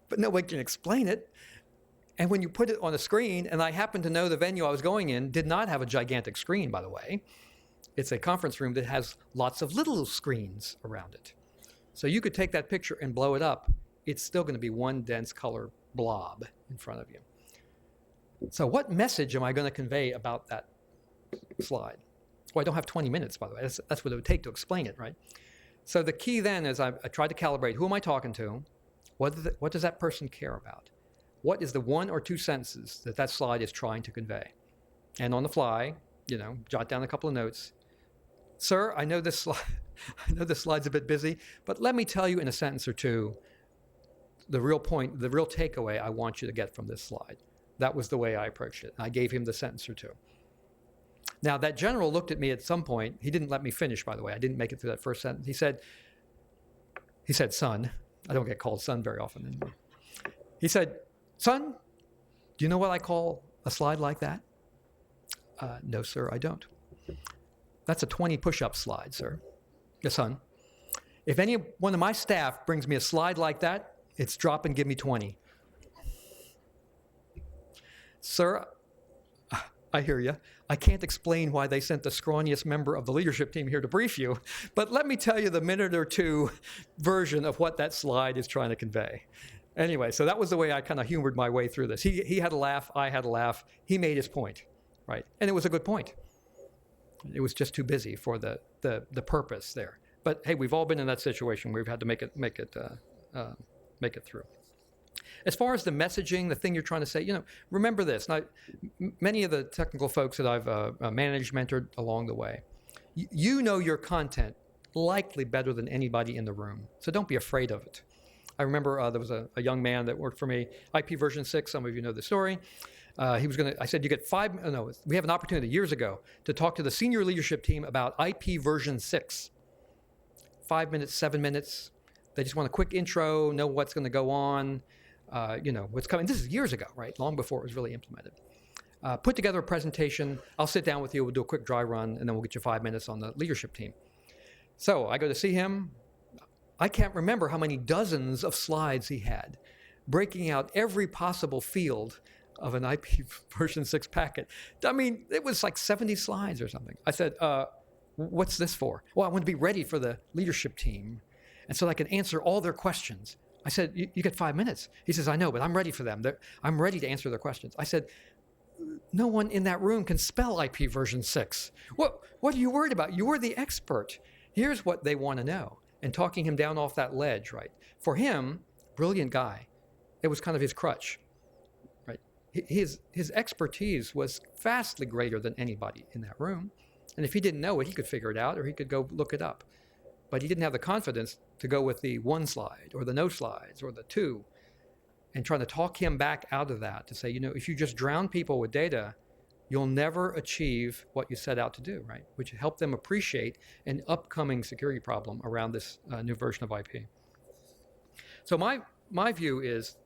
But nobody can explain it. And when you put it on a screen, and I happen to know the venue I was going in did not have a gigantic screen, by the way. It's a conference room that has lots of little screens around it. So you could take that picture and blow it up. It's still going to be one dense color blob in front of you. So what message am I going to convey about that slide? Well, I don't have 20 minutes, by the way. That's what it would take to explain it, right? So the key then is I tried to calibrate, who am I talking to? What does that person care about? What is the 1 or 2 sentences that slide is trying to convey? And on the fly, jot down a couple of notes. Sir, I know this slide's a bit busy, but let me tell you in a sentence or two the real point, the real takeaway I want you to get from this slide. That was the way I approached it. I gave him the sentence or two. Now, that general looked at me at some point. He didn't let me finish, by the way. I didn't make it through that first sentence. He said, son. I don't get called son very often anymore. He said, son, Do you know what I call a slide like that? No, sir, I don't. That's a 20 push-up slide, sir. Yes, son. If any one of my staff brings me a slide like that, it's drop and give me 20. Sir, I hear you. I can't explain why they sent the scrawniest member of the leadership team here to brief you, but let me tell you the minute or two version of what that slide is trying to convey. Anyway, so that was the way I kind of humored my way through this. He had a laugh, I had a laugh. He made his point, right? And it was a good point. It was just too busy for the purpose there. But hey, we've all been in that situation where we've had to make it through. As far as the messaging, the thing you're trying to say, remember this. Now, many of the technical folks that I've managed, mentored along the way, you know your content likely better than anybody in the room. So don't be afraid of it. I remember there was a young man that worked for me, IP version 6, some of you know the story. I said, we have an opportunity years ago to talk to the senior leadership team about IP version 6. 5 minutes, 7 minutes. They just want a quick intro, know what's going to go on, what's coming. This is years ago, right? Long before it was really implemented. Put together a presentation. I'll sit down with you. We'll do a quick dry run, and then we'll get you 5 minutes on the leadership team. So I go to see him. I can't remember how many dozens of slides he had, breaking out every possible field of an IP version 6 packet. I mean, it was like 70 slides or something. I said, what's this for? Well, I want to be ready for the leadership team, and so I can answer all their questions. I said, you get 5 minutes. He says, I know, but I'm ready for them. I'm ready to answer their questions. I said, no one in that room can spell IP version 6. What are you worried about? You're the expert. Here's what they want to know. And talking him down off that ledge, right? For him, brilliant guy, it was kind of his crutch, right? His expertise was vastly greater than anybody in that room. And if he didn't know it, he could figure it out or he could go look it up. But he didn't have the confidence to go with the 1 slide or the no slides or the 2 and trying to talk him back out of that to say, if you just drown people with data, you'll never achieve what you set out to do, right? Which help them appreciate an upcoming security problem around this new version of IP. So my view is,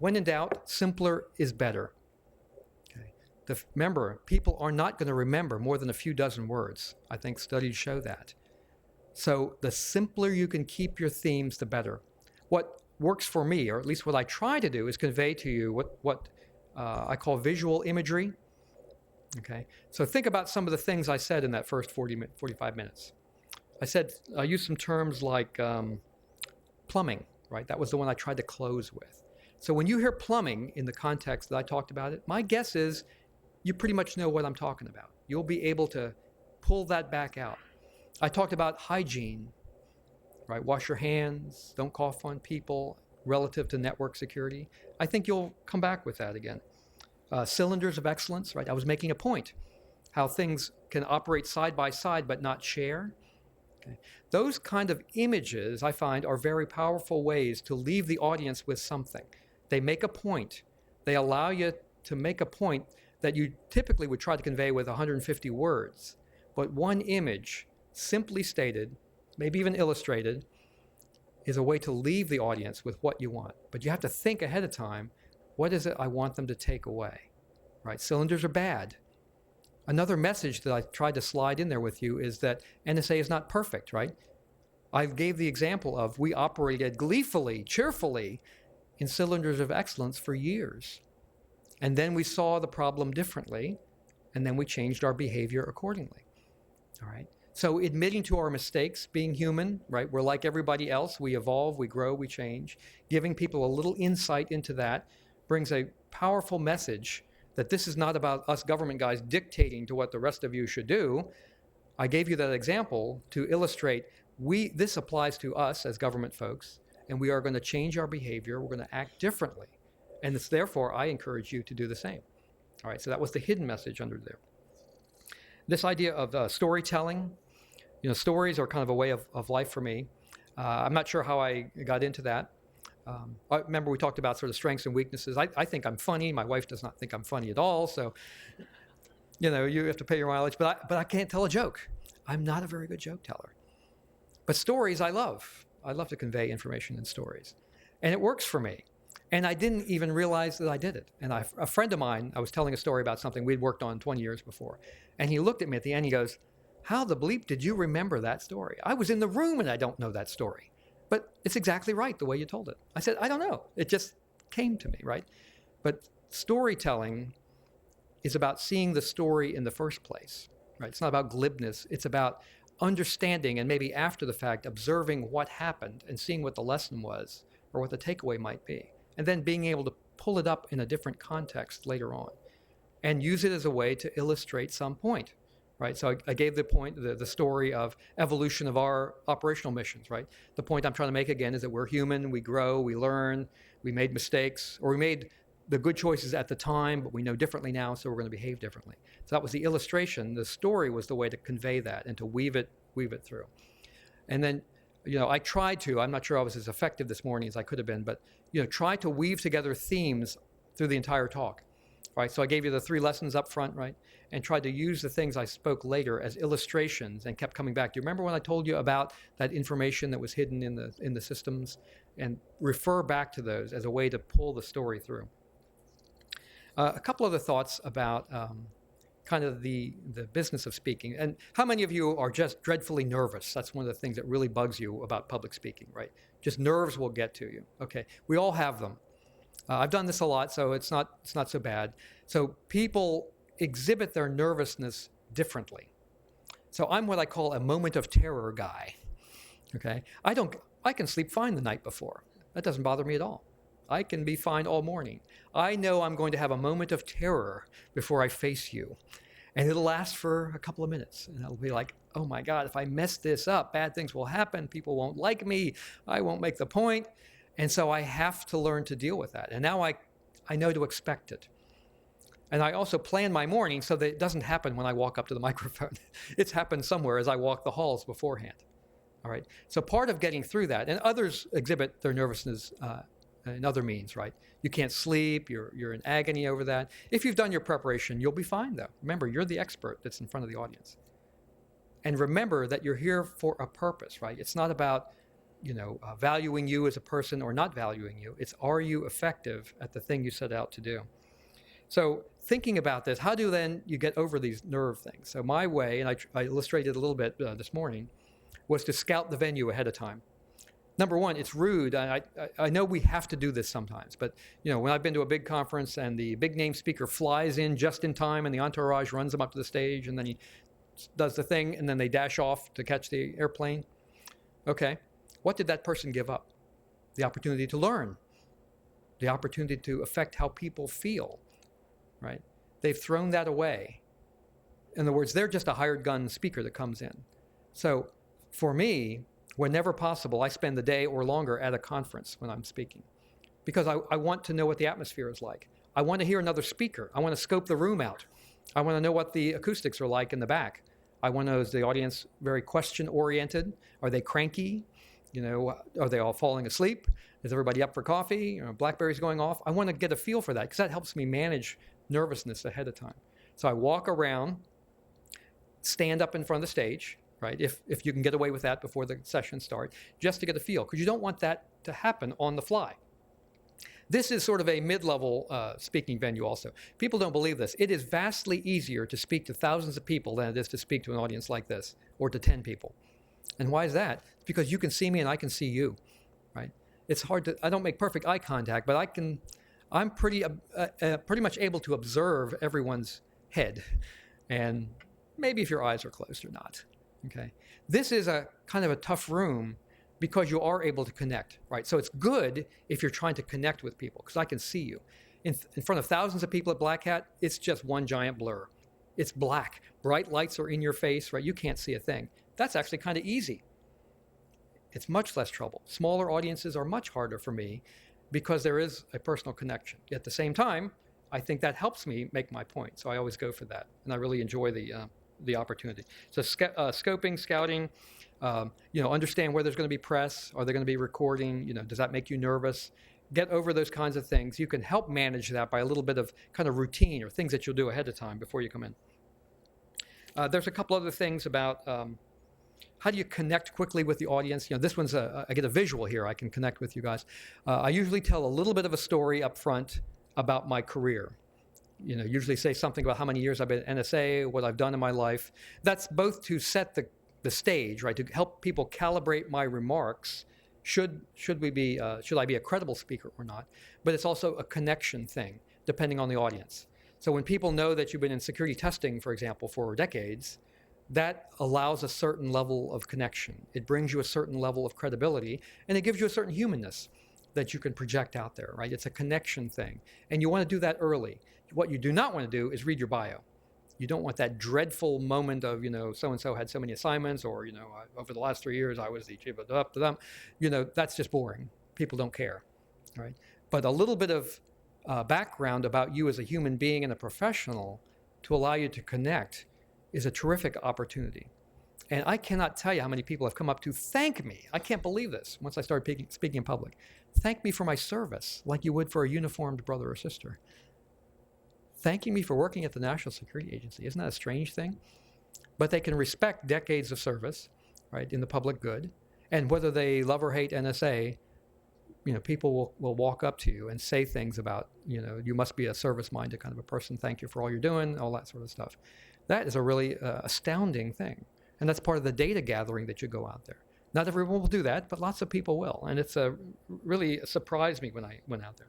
when in doubt, simpler is better. Okay. Remember, people are not going to remember more than a few dozen words. I think studies show that. So the simpler you can keep your themes, the better. What works for me, or at least what I try to do, is convey to you what I call visual imagery. Okay, so think about some of the things I said in that first 45 minutes. I used some terms like plumbing, right? That was the one I tried to close with. So when you hear plumbing in the context that I talked about it, my guess is you pretty much know what I'm talking about. You'll be able to pull that back out. I talked about hygiene, right? Wash your hands, don't cough on people relative to network security. I think you'll come back with that again. Cylinders of excellence, right? I was making a point, how things can operate side by side but not share. Okay. Those kind of images, I find, are very powerful ways to leave the audience with something. They make a point. They allow you to make a point that you typically would try to convey with 150 words. But one image, simply stated, maybe even illustrated, is a way to leave the audience with what you want. But you have to think ahead of time, what is it I want them to take away, right? Cylinders are bad. Another message that I tried to slide in there with you is that NSA is not perfect, right? I gave the example of we operated gleefully, cheerfully in cylinders of excellence for years. And then we saw the problem differently, and then we changed our behavior accordingly, all right? So admitting to our mistakes, being human, right? We're like everybody else. We evolve, we grow, we change. Giving people a little insight into that brings a powerful message that this is not about us government guys dictating to what the rest of you should do. I gave you that example to illustrate this applies to us as government folks, and we are going to change our behavior. We're going to act differently. And it's therefore, I encourage you to do the same. All right, so that was the hidden message under there. This idea of storytelling, stories are kind of a way of life for me. I'm not sure how I got into that. I remember we talked about sort of strengths and weaknesses. I think I'm funny. My wife does not think I'm funny at all. So, you have to pay your mileage. But I can't tell a joke. I'm not a very good joke teller. But stories I love. I love to convey information in stories. And it works for me. And I didn't even realize that I did it. And a friend of mine, I was telling a story about something we'd worked on 20 years before. And he looked at me at the end, he goes, how the bleep did you remember that story? I was in the room and I don't know that story. But it's exactly right the way you told it. I said, I don't know. It just came to me, right? But storytelling is about seeing the story in the first place, right? It's not about glibness. It's about understanding and maybe after the fact, observing what happened and seeing what the lesson was or what the takeaway might be. And then being able to pull it up in a different context later on and use it as a way to illustrate some point, right? So I gave the point, the story of evolution of our operational missions, right? The point I'm trying to make again is that we're human, we grow, we learn, we made mistakes, or we made the good choices at the time, but we know differently now, so we're going to behave differently. So that was the illustration. The story was the way to convey that and to weave it through. And then, I tried to, I'm not sure I was as effective this morning as I could have been, but, try to weave together themes through the entire talk, right? So I gave you the 3 lessons up front, right? And tried to use the things I spoke later as illustrations and kept coming back. Do you remember when I told you about that information that was hidden in the systems? And refer back to those as a way to pull the story through. A couple other thoughts about kind of the business of speaking. And how many of you are just dreadfully nervous? That's one of the things that really bugs you about public speaking, right? Just nerves will get to you. Okay, we all have them. I've done this a lot, so it's not so bad. So people exhibit their nervousness differently. So I'm what I call a moment of terror guy. Okay, I can sleep fine the night before. That doesn't bother me at all. I can be fine all morning. I know I'm going to have a moment of terror before I face you. And it'll last for a couple of minutes. And I'll be like, oh my God, if I mess this up, bad things will happen. People won't like me. I won't make the point. And so I have to learn to deal with that. And now I know to expect it. And I also plan my morning so that it doesn't happen when I walk up to the microphone. It's happened somewhere as I walk the halls beforehand. All right. So part of getting through that, and others exhibit their nervousness in other means, right? You can't sleep, you're in agony over that. If you've done your preparation, you'll be fine though. Remember, you're the expert that's in front of the audience. And remember that you're here for a purpose, right? It's not about, valuing you as a person or not valuing you. It's, are you effective at the thing you set out to do? So thinking about this, how do then you get over these nerve things? So my way, and I illustrated a little bit this morning, was to scout the venue ahead of time. Number one, it's rude. I know we have to do this sometimes, but when I've been to a big conference and the big name speaker flies in just in time and the entourage runs him up to the stage and then he does the thing and then they dash off to catch the airplane. Okay, what did that person give up? The opportunity to learn, the opportunity to affect how people feel, right? They've thrown that away. In other words, they're just a hired gun speaker that comes in. So for me, whenever possible, I spend the day or longer at a conference when I'm speaking because I want to know what the atmosphere is like. I want to hear another speaker. I want to scope the room out. I want to know what the acoustics are like in the back. I want to know, is the audience very question-oriented? Are they cranky? Are they all falling asleep? Is everybody up for coffee? BlackBerry's going off? I want to get a feel for that because that helps me manage nervousness ahead of time. So I walk around, stand up in front of the stage, right? If you can get away with that before the session starts, just to get a feel, because you don't want that to happen on the fly. This is sort of a mid-level speaking venue also. People don't believe this. It is vastly easier to speak to thousands of people than it is to speak to an audience like this, or to 10 people. And why is that? It's because you can see me and I can see you, right? It's hard to, I don't make perfect eye contact, but I'm pretty much able to observe everyone's head. And maybe if your eyes are closed or not. Okay, this is a kind of a tough room because you are able to connect, right? So it's good if you're trying to connect with people because I can see you. In front of thousands of people at Black Hat, it's just one giant blur. It's black. Bright lights are in your face, right? You can't see a thing. That's actually kind of easy. It's much less trouble. Smaller audiences are much harder for me because there is a personal connection. At the same time, I think that helps me make my point. So I always go for that. And I really enjoy the opportunity. So scoping, scouting, understand where there's going to be press. Are there going to be recording? Does that make you nervous? Get over those kinds of things. You can help manage that by a little bit of kind of routine or things that you'll do ahead of time before you come in. There's a couple other things about how do you connect quickly with the audience? This one's I get a visual here. I can connect with you guys. I usually tell a little bit of a story up front about my career. Usually say something about how many years I've been at NSA, what I've done in my life. That's both to set the stage, right, to help people calibrate my remarks. Should I be a credible speaker or not? But it's also a connection thing, depending on the audience. So when people know that you've been in security testing, for example, for decades, that allows a certain level of connection. It brings you a certain level of credibility, and it gives you a certain humanness that you can project out there, right? It's a connection thing. And you want to do that early. What you do not want to do is read your bio. You don't want that dreadful moment of, so-and-so had so many assignments, or, over the last 3 years, I was the chief of them. That's just boring. People don't care, right? But a little bit of background about you as a human being and a professional to allow you to connect is a terrific opportunity. And I cannot tell you how many people have come up to thank me. I can't believe this once I started speaking in public. Thank me for my service like you would for a uniformed brother or sister. Thanking me for working at the National Security Agency. Isn't that a strange thing? But they can respect decades of service, right, in the public good. And whether they love or hate NSA, people will walk up to you and say things about, you must be a service-minded kind of a person. Thank you for all you're doing, all that sort of stuff. That is a really astounding thing. And that's part of the data gathering that you go out there. Not everyone will do that, but lots of people will. And it's really surprised me when I went out there.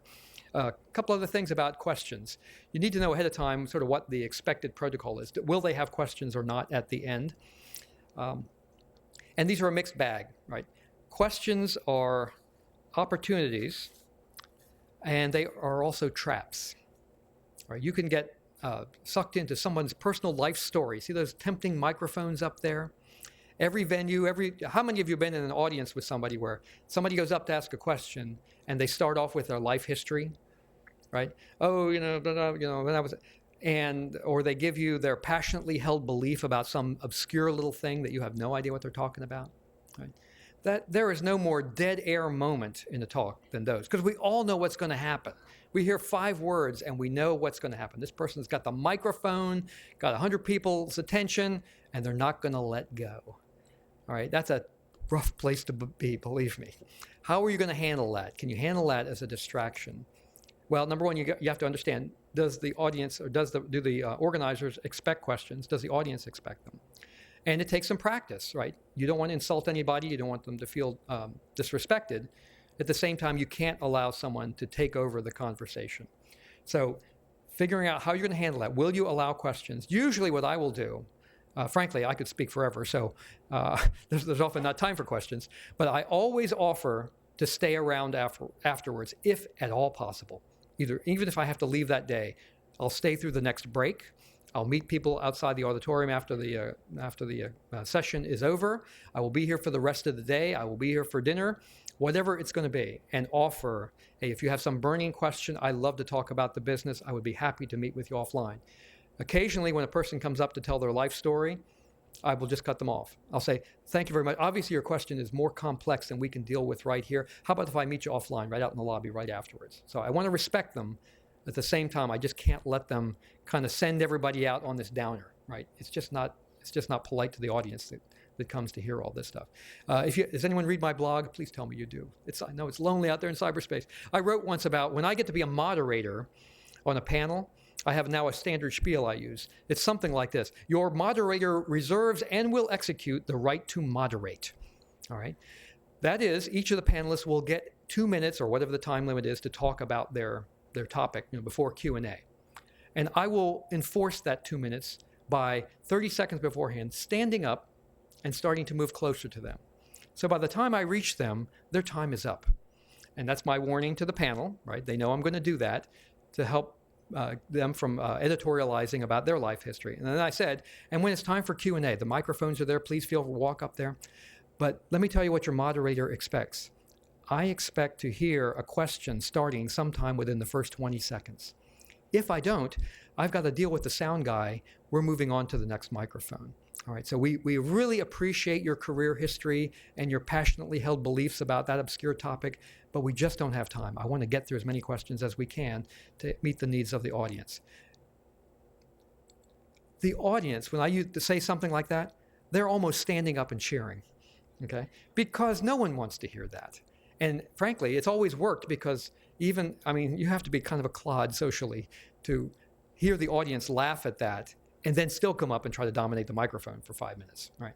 A couple other things about questions. You need to know ahead of time sort of what the expected protocol is. Will they have questions or not at the end? And these are a mixed bag, right? Questions are opportunities, and they are also traps. Right? You can get sucked into someone's personal life story. See those tempting microphones up there? Every venue, how many of you have been in an audience with somebody where somebody goes up to ask a question and they start off with their life history, right? Oh, when I was, or they give you their passionately held belief about some obscure little thing that you have no idea what they're talking about, right? That there is no more dead air moment in a talk than those, because we all know what's going to happen. We hear 5 words and we know what's going to happen. This person's got the microphone, got 100 people's attention, and they're not going to let go. All right, that's a rough place to be, believe me. How are you going to handle that? Can you handle that as a distraction? Well, number one, you have to understand, does the audience, or do the organizers expect questions? Does the audience expect them? And it takes some practice, right? You don't want to insult anybody. You don't want them to feel disrespected. At the same time, you can't allow someone to take over the conversation. So figuring out how you're going to handle that. Will you allow questions? Usually what I will do, frankly, I could speak forever, so there's often not time for questions, but I always offer to stay around afterwards, if at all possible. Even if I have to leave that day, I'll stay through the next break. I'll meet people outside the auditorium after the session is over. I will be here for the rest of the day. I will be here for dinner, whatever it's going to be, and offer, hey, if you have some burning question, I love to talk about the business. I would be happy to meet with you offline. Occasionally, when a person comes up to tell their life story, I will just cut them off. I'll say, thank you very much. Obviously, your question is more complex than we can deal with right here. How about if I meet you offline, right out in the lobby, right afterwards? So I want to respect them. At the same time, I just can't let them kind of send everybody out on this downer, right? It's just not polite to the audience that comes to hear all this stuff. Does anyone read my blog? Please tell me you do. I know it's lonely out there in cyberspace. I wrote once about when I get to be a moderator on a panel, I have now a standard spiel I use. It's something like this. Your moderator reserves and will execute the right to moderate. All right? That is, each of the panelists will get 2 minutes or whatever the time limit is to talk about their topic before Q&A. And I will enforce that 2 minutes by 30 seconds beforehand, standing up and starting to move closer to them. So by the time I reach them, their time is up. And that's my warning to the panel, right? They know I'm going to do that to help them from editorializing about their life history. And then I said, and when it's time for Q&A, the microphones are there, please feel free to walk up there. But let me tell you what your moderator expects. I expect to hear a question starting sometime within the first 20 seconds. If I don't, I've got to deal with the sound guy. We're moving on to the next microphone. All right, so we really appreciate your career history and your passionately held beliefs about that obscure topic, but we just don't have time. I want to get through as many questions as we can to meet the needs of the audience. The audience, when I say something like that, they're almost standing up and cheering, okay? Because no one wants to hear that. And frankly, it's always worked because even, I mean, you have to be kind of a clod socially to hear the audience laugh at that and then still come up and try to dominate the microphone for 5 minutes, right?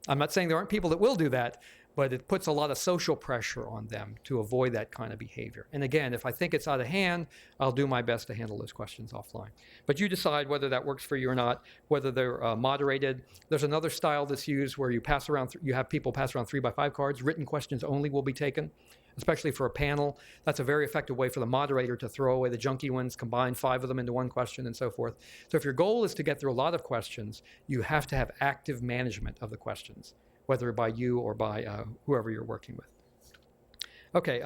I'm not saying there aren't people that will do that, but it puts a lot of social pressure on them to avoid that kind of behavior. And again, if I think it's out of hand, I'll do my best to handle those questions offline. But you decide whether that works for you or not, whether they're moderated. There's another style that's used where you pass around, you have people pass around 3x5 cards. Written questions only will be taken, especially for a panel. That's a very effective way for the moderator to throw away the junky ones, combine 5 of them into one question, and so forth. So if your goal is to get through a lot of questions, you have to have active management of the questions, whether by you or by whoever you're working with. Okay,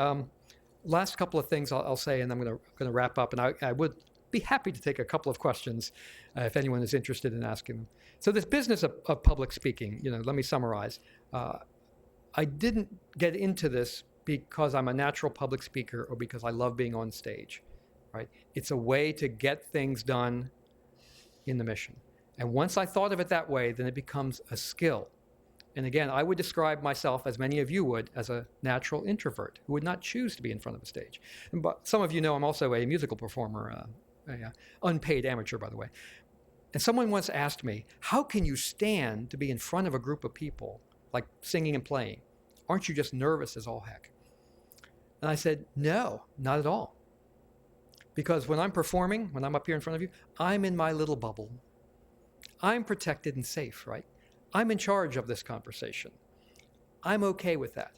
last couple of things I'll say, and I'm going to wrap up. And I would be happy to take a couple of questions if anyone is interested in asking them. So this business of public speaking, let me summarize. I didn't get into this because I'm a natural public speaker or because I love being on stage, right? It's a way to get things done in the mission. And once I thought of it that way, then it becomes a skill. And again, I would describe myself, as many of you would, as a natural introvert who would not choose to be in front of a stage. But some of you know I'm also a musical performer, unpaid amateur, by the way. And someone once asked me, how can you stand to be in front of a group of people, like singing and playing? Aren't you just nervous as all heck? And I said, no, not at all. Because when I'm performing, when I'm up here in front of you, I'm in my little bubble. I'm protected and safe, right? I'm in charge of this conversation. I'm okay with that.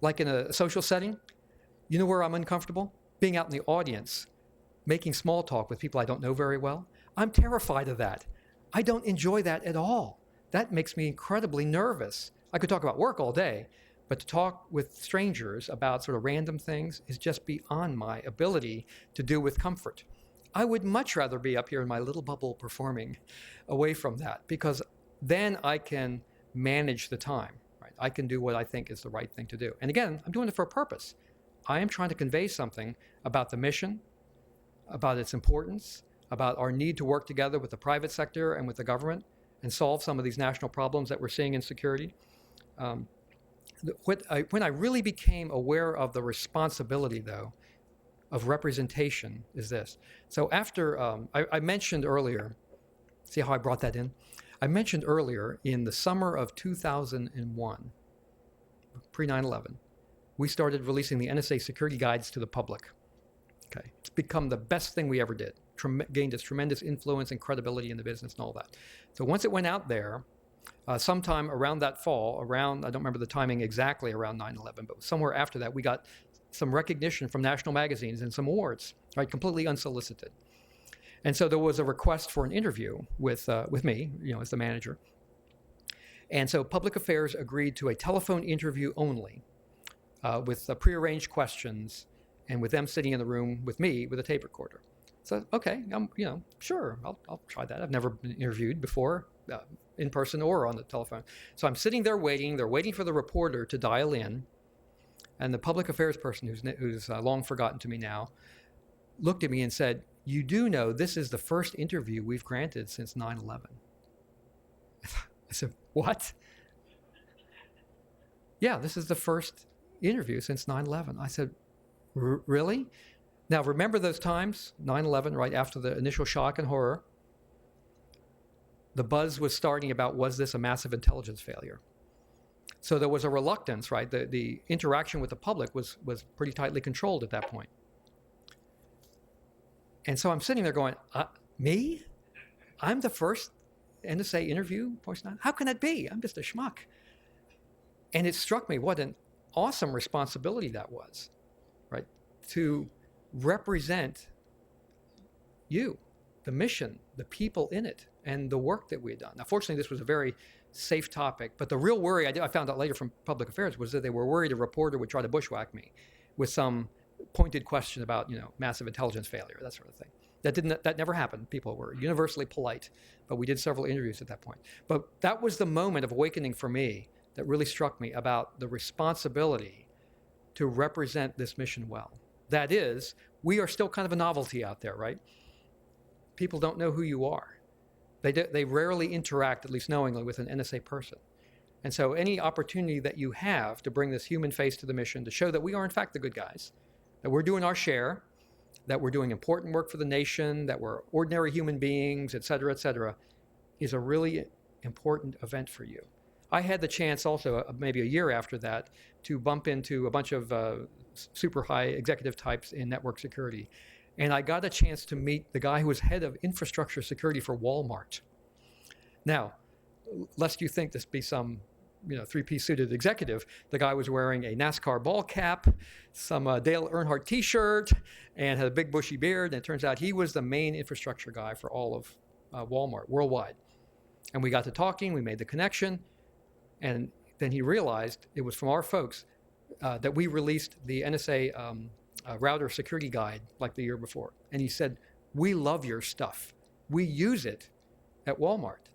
Like in a social setting, you know where I'm uncomfortable? Being out in the audience, making small talk with people I don't know very well. I'm terrified of that. I don't enjoy that at all. That makes me incredibly nervous. I could talk about work all day, but to talk with strangers about sort of random things is just beyond my ability to do with comfort. I would much rather be up here in my little bubble performing away from that, because then I can manage the time, right? I can do what I think is the right thing to do. And again, I'm doing it for a purpose. I am trying to convey something about the mission, about its importance, about our need to work together with the private sector and with the government and solve some of these national problems that we're seeing in security. When I really became aware of the responsibility, though, of representation is this. So after, I mentioned earlier, see how I brought that in? I mentioned earlier, in the summer of 2001, pre-9/11, we started releasing the NSA security guides to the public. Okay, it's become the best thing we ever did. Gained its tremendous influence and credibility in the business and all that. So once it went out there, sometime around that fall, I don't remember the timing exactly around 9/11, but somewhere after that, we got some recognition from national magazines and some awards, right, completely unsolicited. And so there was a request for an interview with me, as the manager. And so Public Affairs agreed to a telephone interview only with prearranged questions and with them sitting in the room with me with a tape recorder. So, okay, sure, I'll try that. I've never been interviewed before in person or on the telephone. So I'm sitting there waiting. They're waiting for the reporter to dial in. And the public affairs person, who's long forgotten to me now, looked at me and said, you do know this is the first interview we've granted since 9/11. I said, what? Yeah, this is the first interview since 9/11. I said, really? Now, remember those times, 9/11, right after the initial shock and horror? The buzz was starting about, was this a massive intelligence failure? So there was a reluctance, right? The interaction with the public was pretty tightly controlled at that point. And so I'm sitting there going, me? I'm the first NSA interview person? How can that be? I'm just a schmuck. And it struck me what an awesome responsibility that was, right? To represent you, the mission, the people in it, and the work that we had done. Now, fortunately, this was a very safe topic, but the real worry I found out later from Public Affairs was that they were worried a reporter would try to bushwhack me with some pointed question about, massive intelligence failure, that sort of thing. That never happened. People were universally polite, but we did several interviews at that point. But that was the moment of awakening for me that really struck me about the responsibility to represent this mission well. That is, we are still kind of a novelty out there, right? People don't know who you are. They rarely interact, at least knowingly, with an NSA person. And so any opportunity that you have to bring this human face to the mission, to show that we are in fact the good guys, that we're doing our share, that we're doing important work for the nation, that we're ordinary human beings, et cetera, is a really important event for you. I had the chance also, maybe a year after that, to bump into a bunch of super high executive types in network security. And I got a chance to meet the guy who was head of infrastructure security for Walmart. Now, lest you think this be some three-piece suited executive, the guy was wearing a NASCAR ball cap, some Dale Earnhardt t-shirt, and had a big bushy beard. And it turns out he was the main infrastructure guy for all of Walmart worldwide. And we got to talking, we made the connection, and then he realized it was from our folks that we released the NSA router security guide like the year before. And he said, "We love your stuff. We use it at Walmart."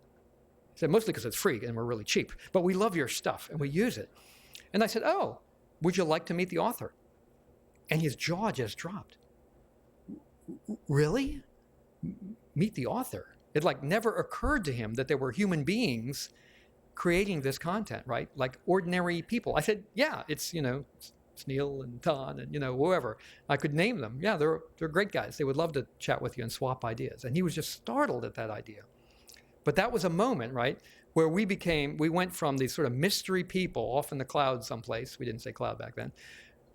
He said, "Mostly because it's free and we're really cheap, but we love your stuff and we use it." And I said, "Oh, would you like to meet the author?" And his jaw just dropped. "Really? Meet the author?" It never occurred to him that there were human beings creating this content, right? Like ordinary people. I said, "Yeah, it's Neil and Ton and whoever. I could name them. Yeah, they're great guys. They would love to chat with you and swap ideas." And he was just startled at that idea. But that was a moment, right, where we went from these sort of mystery people off in the cloud someplace, we didn't say cloud back then,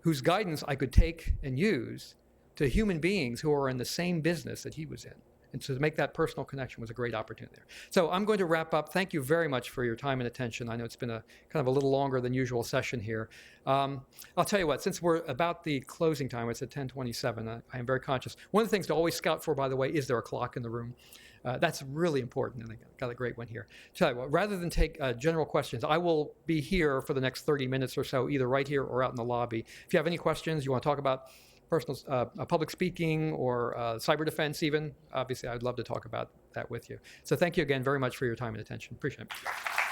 whose guidance I could take and use, to human beings who are in the same business that he was in. And so to make that personal connection was a great opportunity there. So I'm going to wrap up. Thank you very much for your time and attention. I know it's been a kind of a little longer than usual session here. I'll tell you what, since we're about the closing time, it's at 10:27, I am very conscious. One of the things to always scout for, by the way, is there a clock in the room? That's really important, and I got a great one here. Tell you what, rather than take general questions, I will be here for the next 30 minutes or so, either right here or out in the lobby. If you have any questions, you want to talk about personal public speaking or cyber defense even, obviously I'd love to talk about that with you. So thank you again very much for your time and attention. Appreciate it.